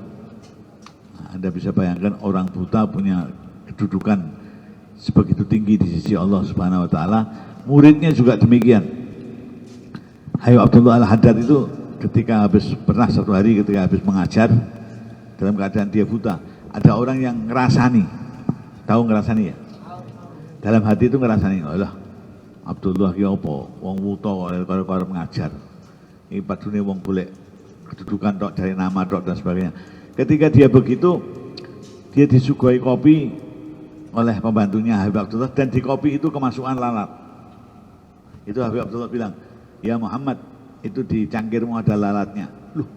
Nah, Anda bisa bayangkan orang buta punya kedudukan sebegitu tinggi di sisi Allah Subhanahu wa taala. Muridnya juga demikian. Habib Abdullah Al-Haddad itu pernah satu hari ketika habis mengajar dalam keadaan dia buta, ada orang yang ngerasani. Tahu ngerasani ya? Dalam hati itu ngerasani, Allah Abdullah ki apa? Wong wuta karo mengajar. Iki padune wong golek kedudukan tok, dari nama tok dan sebagainya. Ketika dia begitu, dia disuguhi kopi oleh pembantunya Habib Abdullah, dan di kopi itu kemasukan lalat. Itu Habib Abdullah bilang, "Ya Muhammad, itu di cangkirmu ada lalatnya." Loh,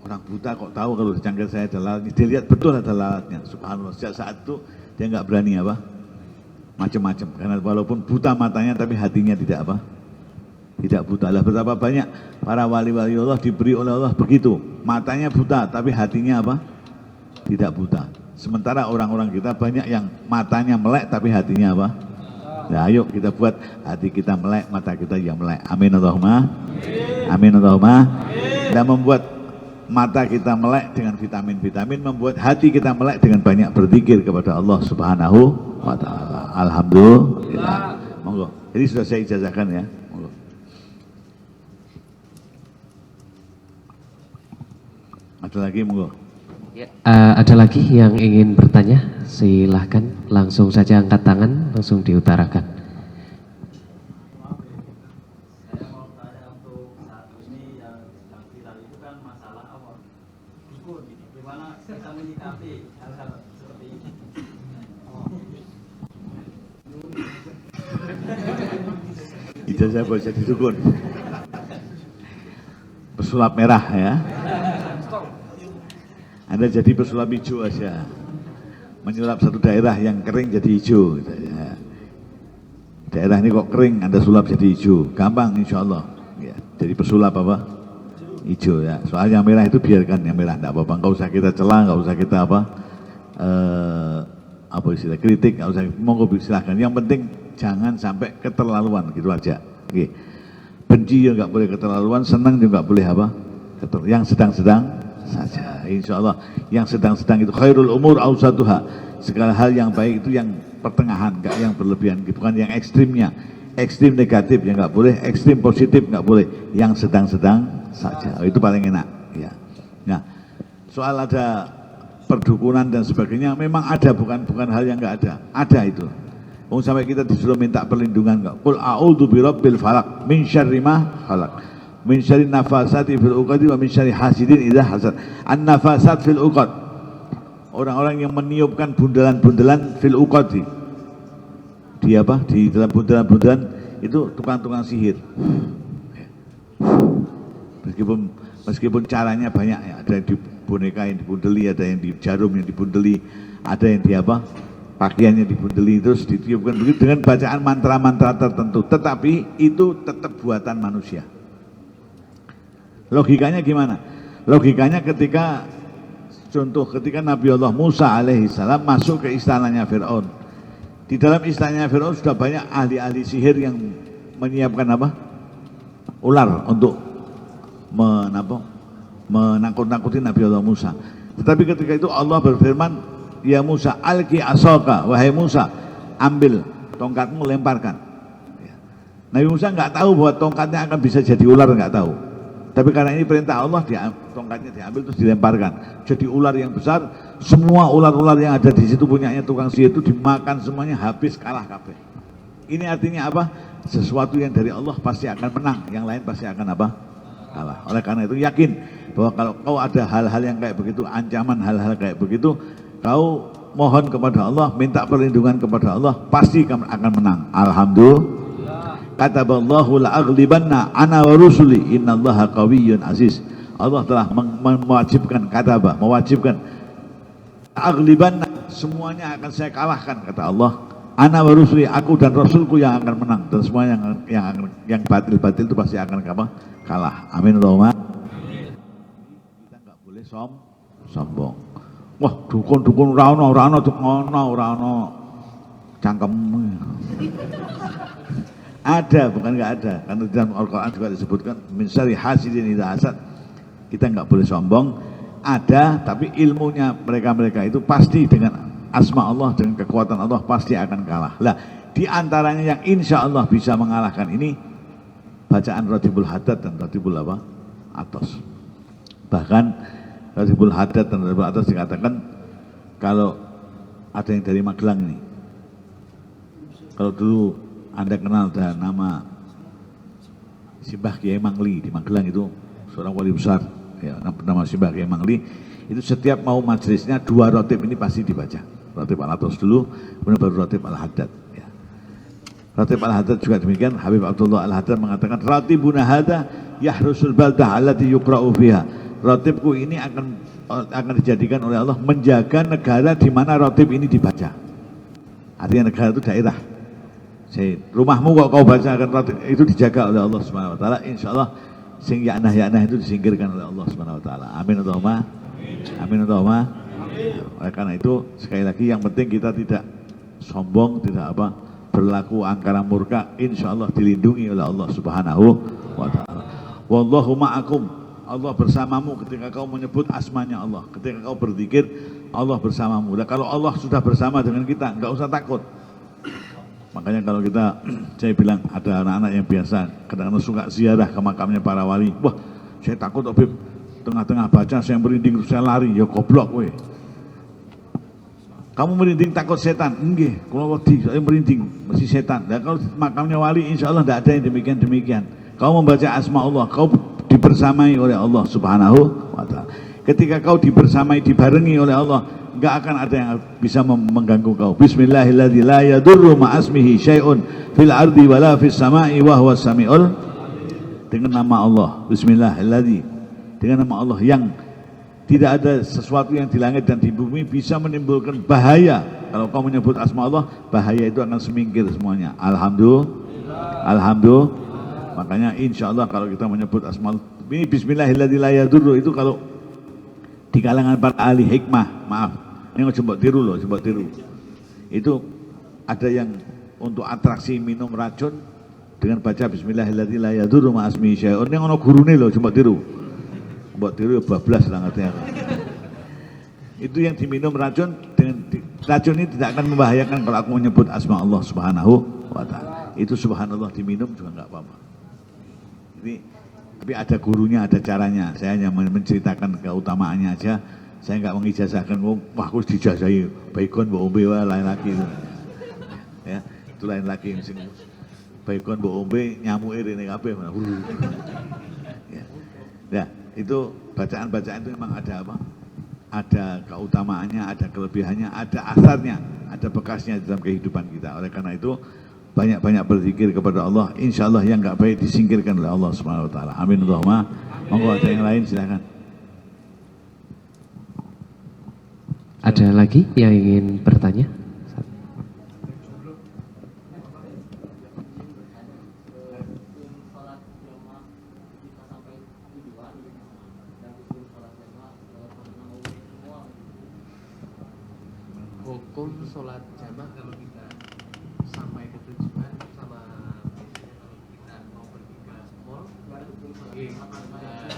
orang buta kok tahu kalau di cangkir saya ada lalatnya? Dia lihat betul ada lalatnya. Subhanallah, sejak saat itu dia nggak berani macam-macam, karena walaupun buta matanya tapi hatinya tidak buta. Lah betapa banyak para wali-wali Allah diberi oleh Allah begitu, matanya buta tapi hatinya tidak buta. Sementara orang-orang kita banyak yang matanya melek tapi hatinya Nah, ayo kita buat hati kita melek, mata kita yang melek. Amin Allahumma, amin Allahumma. Dan membuat mata kita melek dengan vitamin-vitamin, membuat hati kita melek dengan banyak berzikir kepada Allah Subhanahu wa taala. Alhamdulillah. Monggo. Jadi sudah saya ijazahkan ya. Monggo. Ada lagi monggo. Ya, ada lagi yang ingin bertanya? Silahkan langsung saja angkat tangan, langsung diutarakan. Saya mau tanya untuk saat ini yang viral itu kan masalah dukun. Gimana kita menyikapi hal-hal seperti ini? Ijazah boleh jadi dukun. Pesulap merah ya. Anda jadi pesulap hijau aja. Menyulap satu daerah yang kering jadi hijau. Ya. Daerah ini kok kering, Anda sulap jadi hijau. Gampang insya Allah. Ya. Jadi pesulap hijau ya. Soal yang merah itu biarkan yang merah, enggak apa-apa. Enggak usah kita celah, enggak usah kita apa istilah kritik, enggak usah, monggo silahkan. Yang penting jangan sampai keterlaluan gitu aja. Oke. Benci juga enggak boleh keterlaluan, senang juga enggak boleh apa? Yang sedang-sedang saja. Insya Allah yang sedang-sedang itu khairul umur awsatuha. Segala hal yang baik itu yang pertengahan, enggak yang berlebihan, bukan yang ekstrimnya. Ekstrim negatif ya nggak boleh, ekstrim positif nggak boleh, yang sedang-sedang saja. Itu paling enak ya. Nah, soal ada perdukunan dan sebagainya memang ada, bukan hal yang nggak ada. Ada itu. Sampai kita disuruh minta perlindungan nggak? Qul a'udzu birabbil falaq min syarri ma khalaq. Min syarri nafasati fil uqad wa min syarri hasidin idza hasad. An-nafasat fil uqad. Orang-orang yang meniupkan bundalan-bundalan fil uqad. Di apa? Di dalam bundalan-bundalan itu tukang-tukang sihir. Meskipun caranya banyak ya, ada yang di boneka yang dibundeli, ada yang di jarum yang dibundeli, ada yang di apa? Pakaiannya dibundeli, terus ditiupkan begitu dengan bacaan mantra-mantra tertentu. Tetapi itu tetap buatan manusia. Logikanya gimana? Logikanya ketika Nabi Allah Musa alaihissalam masuk ke istananya Fir'aun. Di dalam istananya Fir'aun sudah banyak ahli-ahli sihir yang menyiapkan apa? Ular untuk menakut-nakuti Nabi Allah Musa. Tetapi ketika itu Allah berfirman, ya Musa, alki asaka, wahai Musa, ambil tongkatmu, lemparkan. Nabi Musa nggak tahu bahwa tongkatnya akan bisa jadi ular, nggak tahu. Tapi karena ini perintah Allah, tongkatnya diambil terus dilemparkan. Jadi ular yang besar, semua ular-ular yang ada di situ punyanya tukang sihir itu dimakan semuanya, habis, kalah kabeh. Ini artinya apa? Sesuatu yang dari Allah pasti akan menang, yang lain pasti akan apa? Kalah. Oleh karena itu yakin bahwa kalau kau ada hal-hal yang kayak begitu, ancaman hal-hal kayak begitu, kau mohon kepada Allah, minta perlindungan kepada Allah, pasti akan menang. Alhamdulillah. Kataballahu la'aghlibanna ana wa rusuli innallaha qawiyyun aziz. Allah telah mewajibkan mewajibkan aghlibanna, semuanya akan saya kalahkan kata Allah. Ana wa rusuli, aku dan rasulku yang akan menang, dan semua yang batil-batil itu pasti akan kalah. Amin Allahumma. Kita enggak boleh sombong. Wah, dukun-dukun ora ono cangkemmu. Ada, bukan nggak ada. Karena di dalam Al-Quran juga disebutkan min syarri hasidin idza hasad. Kita nggak boleh sombong. Ada, tapi ilmunya mereka itu pasti dengan asma Allah, dengan kekuatan Allah pasti akan kalah. Lah, di antaranya yang insya Allah bisa mengalahkan ini bacaan Ratibul Haddad dan Ratibul Atas. Bahkan Ratibul Haddad dan Ratibul Atas dikatakan kalau ada yang dari Magelang ini. Kalau dulu Anda kenal ada nama Simbah Kiai Mangli di Magelang, itu seorang wali besar ya, nama Simbah Kiai Mangli. Itu setiap mau majelisnya 2 rotib ini pasti dibaca. Rotib Al-Atas dulu, kemudian baru Rotib Al-Haddad ya. Rotib Al-Haddad juga demikian. Habib Abdullah Al-Haddad mengatakan Ratibuna hadza yahrusul baldah allati yuqra'u fiha. Rotibku ini akan dijadikan oleh Allah menjaga negara di mana rotib ini dibaca. Artinya negara itu daerah. Rumahmu kok kau bacakan itu dijaga oleh Allah Subhanahu wa taala, insyaallah sing yaknah itu disingkirkan oleh Allah Subhanahu wa taala. Amin Allahumma. Amin Allahumma. Oleh karena itu sekali lagi yang penting kita tidak sombong, tidak berlaku angkara murka, insyaallah dilindungi oleh Allah Subhanahu wa taala. Wallahu ma'akum. Allah bersamamu ketika kau menyebut asmanya Allah, ketika kau berzikir Allah bersamamu. Dan kalau Allah sudah bersama dengan kita, enggak usah takut. Makanya kalau saya bilang ada anak-anak yang biasa kadang-kadang suka ziarah ke makamnya para wali. Wah, saya takut Habib, tengah-tengah baca saya merinding, saya lari, ya goblok weh. Kamu merinding takut setan? Enggak, kalau saya merinding masih setan. Dan kalau makamnya wali insya Allah tidak ada yang demikian-demikian. Kau membaca asma Allah, kau dibersamai oleh Allah Subhanahu wa ta'ala. Ketika kau dibersamai, dibarengi oleh Allah, enggak akan ada yang bisa mengganggu kau. Bismillahirrahmanirrahim. La yadurru ma'asmihi syai'un fil ardi wala fis sama'i wa huwas sami'ul. Dengan nama Allah, Bismillahirrahmanirrahim. Dengan nama Allah yang tidak ada sesuatu yang di langit dan di bumi bisa menimbulkan bahaya. Kalau kau menyebut asma Allah, bahaya itu akan semingkir semuanya. Alhamdulillah. Alhamdulillah. Makanya insya Allah kalau kita menyebut asma Allah Ini Bismillahirrahmanirrahim itu kalau di kalangan para ahli hikmah, maaf, ini coba tiru loh, coba tiru. Itu ada yang untuk atraksi minum racun dengan baca Bismillahirrahmanirrahim ma'asmi syai'un. Ini ono gurune loh, coba tiru. Coba tiru ya bablas lah ngerti aku. Itu yang diminum racun dengan racun ini tidak akan membahayakan kalau aku menyebut asma Allah Subhanahu wa ta'ala. Itu subhanallah diminum juga enggak apa-apa. Ini tapi ada gurunya, ada caranya. Saya hanya menceritakan keutamaannya aja. Saya enggak mengijazahkan, wah aku dijazahi baikon mbok ombe wae lain lagi itu. Ya, itu lain lagi sing baikon mbok ombe nyamuke rene kabeh. Ya. Nah, itu bacaan-bacaan itu memang ada apa? Ada keutamaannya, ada kelebihannya, ada asarnya, ada bekasnya dalam kehidupan kita. Oleh karena itu banyak-banyak berzikir kepada Allah. Insya Allah yang nggak baik disingkirkan oleh Allah Subhanahu Wa Taala. Amin Allahumma. Monggo ada yang lain silakan. Ada lagi yang ingin bertanya? Hukum sholat jamaah kalau kita sampai ke tujuan sama kalau kita mau pergi ke mall,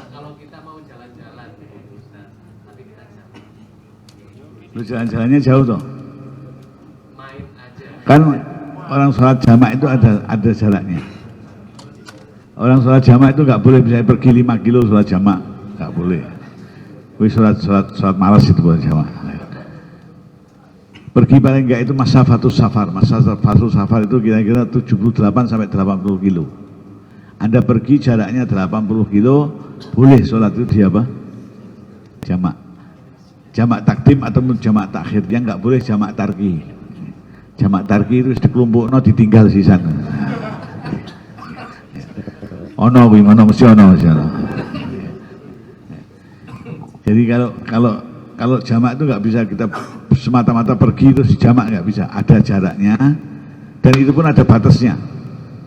kalau kita mau jalan-jalan, tapi kita jamaah. Lu jalan-jalannya jauh toh? Main aja. Kan orang sholat jamaah itu ada jaraknya. Orang sholat jamaah itu nggak boleh bisa pergi 5 kilo sholat jamaah, nggak boleh. Wih sholat malas itu buat jamaah. Pergi paling enggak itu masafatus safar. Masafatus safar itu kira-kira 78 sampai 80 kilo. Anda pergi jaraknya 80 kilo, boleh sholat itu di apa? Jamak. Jamak takdim atau jamak takhir. Yang enggak boleh jamak tarki. Jamak tarki itu dikelompokno ditinggal sisan. Ono kuwi mesti ono. Jadi kalau jamak itu nggak bisa kita semata-mata pergi terus di jamak, nggak bisa, ada jaraknya dan itu pun ada batasnya.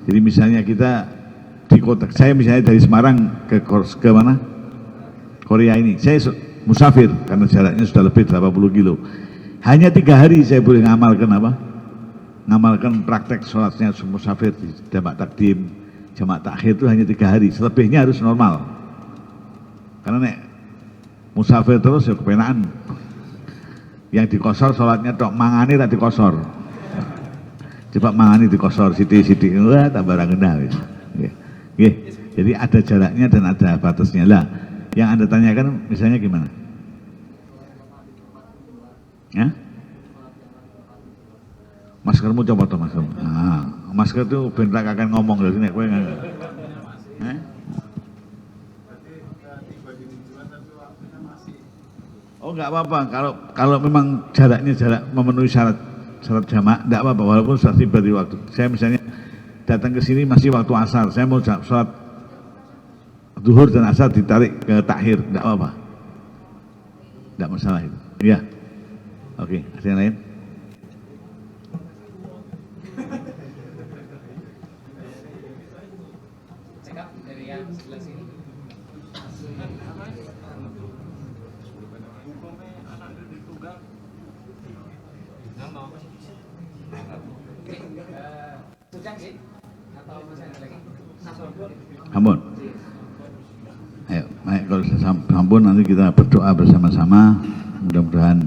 Jadi misalnya kita di kota, saya misalnya dari Semarang ke mana? Korea ini, saya musafir karena jaraknya sudah lebih 80 kilo. Hanya 3 hari saya boleh ngamalkan apa? Ngamalkan praktek sholatnya musafir di jamak takdim, jamak takhir itu hanya 3 hari. Selebihnya harus normal. Karena musafir terus ya kepenaan. Yang dikosor sholatnya tok, mangani tak dikosor. Coba mangani dikosor, siti-siti, wah tambah rendah wis. Nggih. Jadi ada jaraknya dan ada batasnya lah. Yang Anda tanyakan misalnya gimana? Ya? Maskermu coba toh maskermu. Nah, masker itu ben ra akan ngomong dari sini kowe enggak. Oh enggak apa-apa, kalau memang jaraknya memenuhi syarat jamak, enggak apa-apa walaupun sudah tiba di waktu. Saya misalnya datang ke sini masih waktu asar, saya mau sholat zuhur dan asar ditarik ke takhir, enggak apa-apa. Enggak masalah itu. Iya. Oke, ada yang lain? Cekap dari yang sebelah sini. Ampun. Ayo, kalau sampun nanti kita berdoa bersama-sama. Mudah-mudahan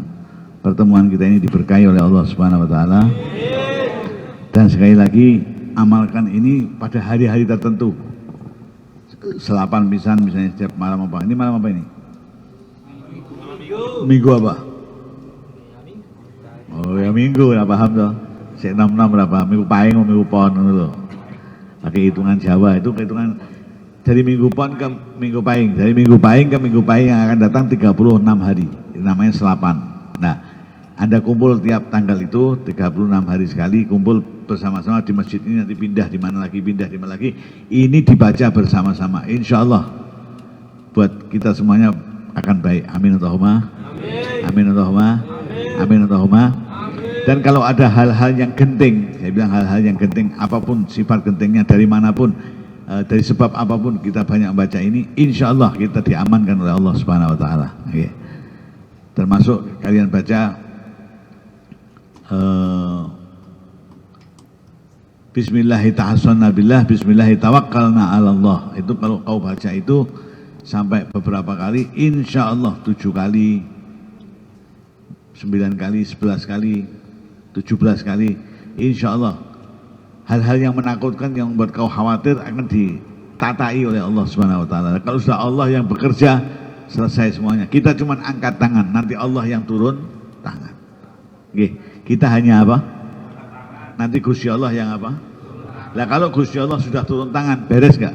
pertemuan kita ini diberkahi oleh Allah Subhanahu wa taala. Dan sekali lagi amalkan ini pada hari-hari tertentu. Selapan pisan misalnya setiap malam apa? Ini malam apa ini? Minggu apa? Oh ya minggu, ya paham toh. Sik 66 berapa? Minggu paing atau minggu pon ngono lho. Pakai hitungan Jawa itu hitungan dari minggu pon ke minggu paing, dari minggu paing ke minggu paing yang akan datang 36 hari. Itu namanya selapan. Nah, Anda kumpul tiap tanggal itu 36 hari sekali, kumpul bersama-sama di masjid ini, nanti pindah di mana lagi, pindah di mana lagi. Ini dibaca bersama-sama. Insya Allah buat kita semuanya akan baik. Amin Allahumma. Amin Allahumma. Amin Allahumma. Dan kalau ada hal-hal yang genting, saya bilang hal-hal yang genting, apapun sifat gentingnya dari manapun, dari sebab apapun kita banyak baca ini, insya Allah kita diamankan oleh Allah Subhanahu Wa Taala. Okay. Termasuk kalian baca Bismillahirrahmanirrahim, Bismillahirrahmanirrahim, Allah. Itu kalau kau baca itu sampai beberapa kali, insya Allah 7 kali, 9 kali, 11 kali, 17 kali, insya Allah hal-hal yang menakutkan yang membuat kau khawatir akan ditatai oleh Allah Subhanahu Wa Taala. Kalau sudah Allah yang bekerja, selesai semuanya. Kita cuma angkat tangan, nanti Allah yang turun tangan. Oke, kita hanya apa? Nanti Gusti Allah yang apa? Lah kalau Gusti Allah sudah turun tangan, beres gak?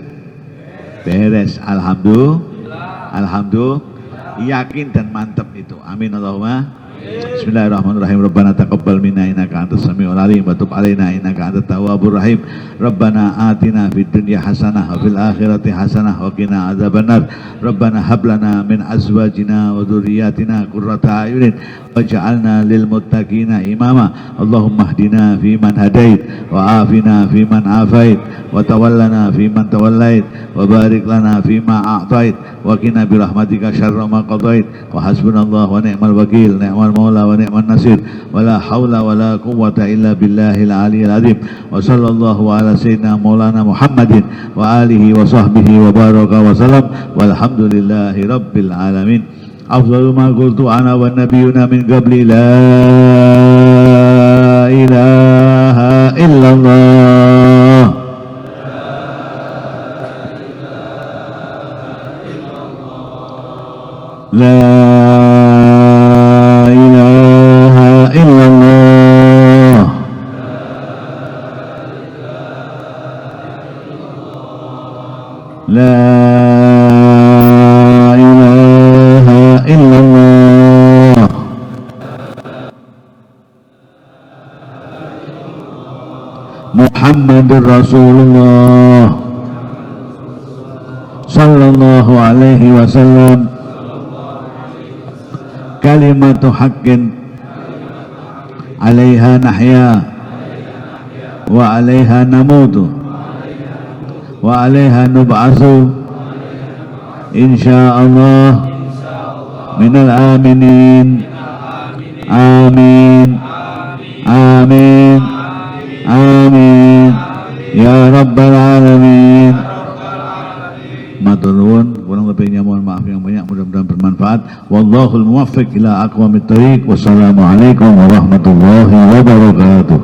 Beres. Alhamdulillah. Alhamdulillah. Yakin dan mantap itu. Amin Allahumma. Bismillahirrahmanirrahim. Rabbana taqabbal minna innaka antas samiul alim wa tub alaina innaka antat tawwabur rahim. Rabbana atina fid dunya hasanah wa fil akhirati hasanah wa qina adzabannar. Rabbana hab lana min azwajina wa dhurriyyatina qurrata a'yunin waj'alna lil muttaqina imama. Allahumma hdina fi man hadait wa afina fi man afait wa tawallana fi man tawallait wa barik lana fi ma a'tait wa qina bi rahmatika syarra ma qadait wa hasbunallahu wa ni'mal wakil. Ni'mal maula wa ni'man nasir wa la hawla wa la quwwata illa billahil aliyyil azim. Wa sallallahu ala sayyidina maulana Muhammadin wa alihi wa sahbihi wa baraka wa salam walhamdulillahi rabbil alamin. Afdalu ma qultu ana wa nabiyuna min qabli la ilaha illallah. La ilaha illallah. La ilaha illallah. Muhammadur Rasulullah sallallahu alaihi wasallam. Kalimatu haqqin alaiha nahya wa alaiha namutu wa alaiha nub'atsu insyaallah minal aminin. Amin amin amin ya rabbal alamin. Matur nuwun, kurang lebihnya mohon maaf yang banyak, mudah-mudahan bermanfaat. Wallahul muwaffiq ila aqwamit thoriq. Wassalamualaikum warahmatullahi wabarakatuh.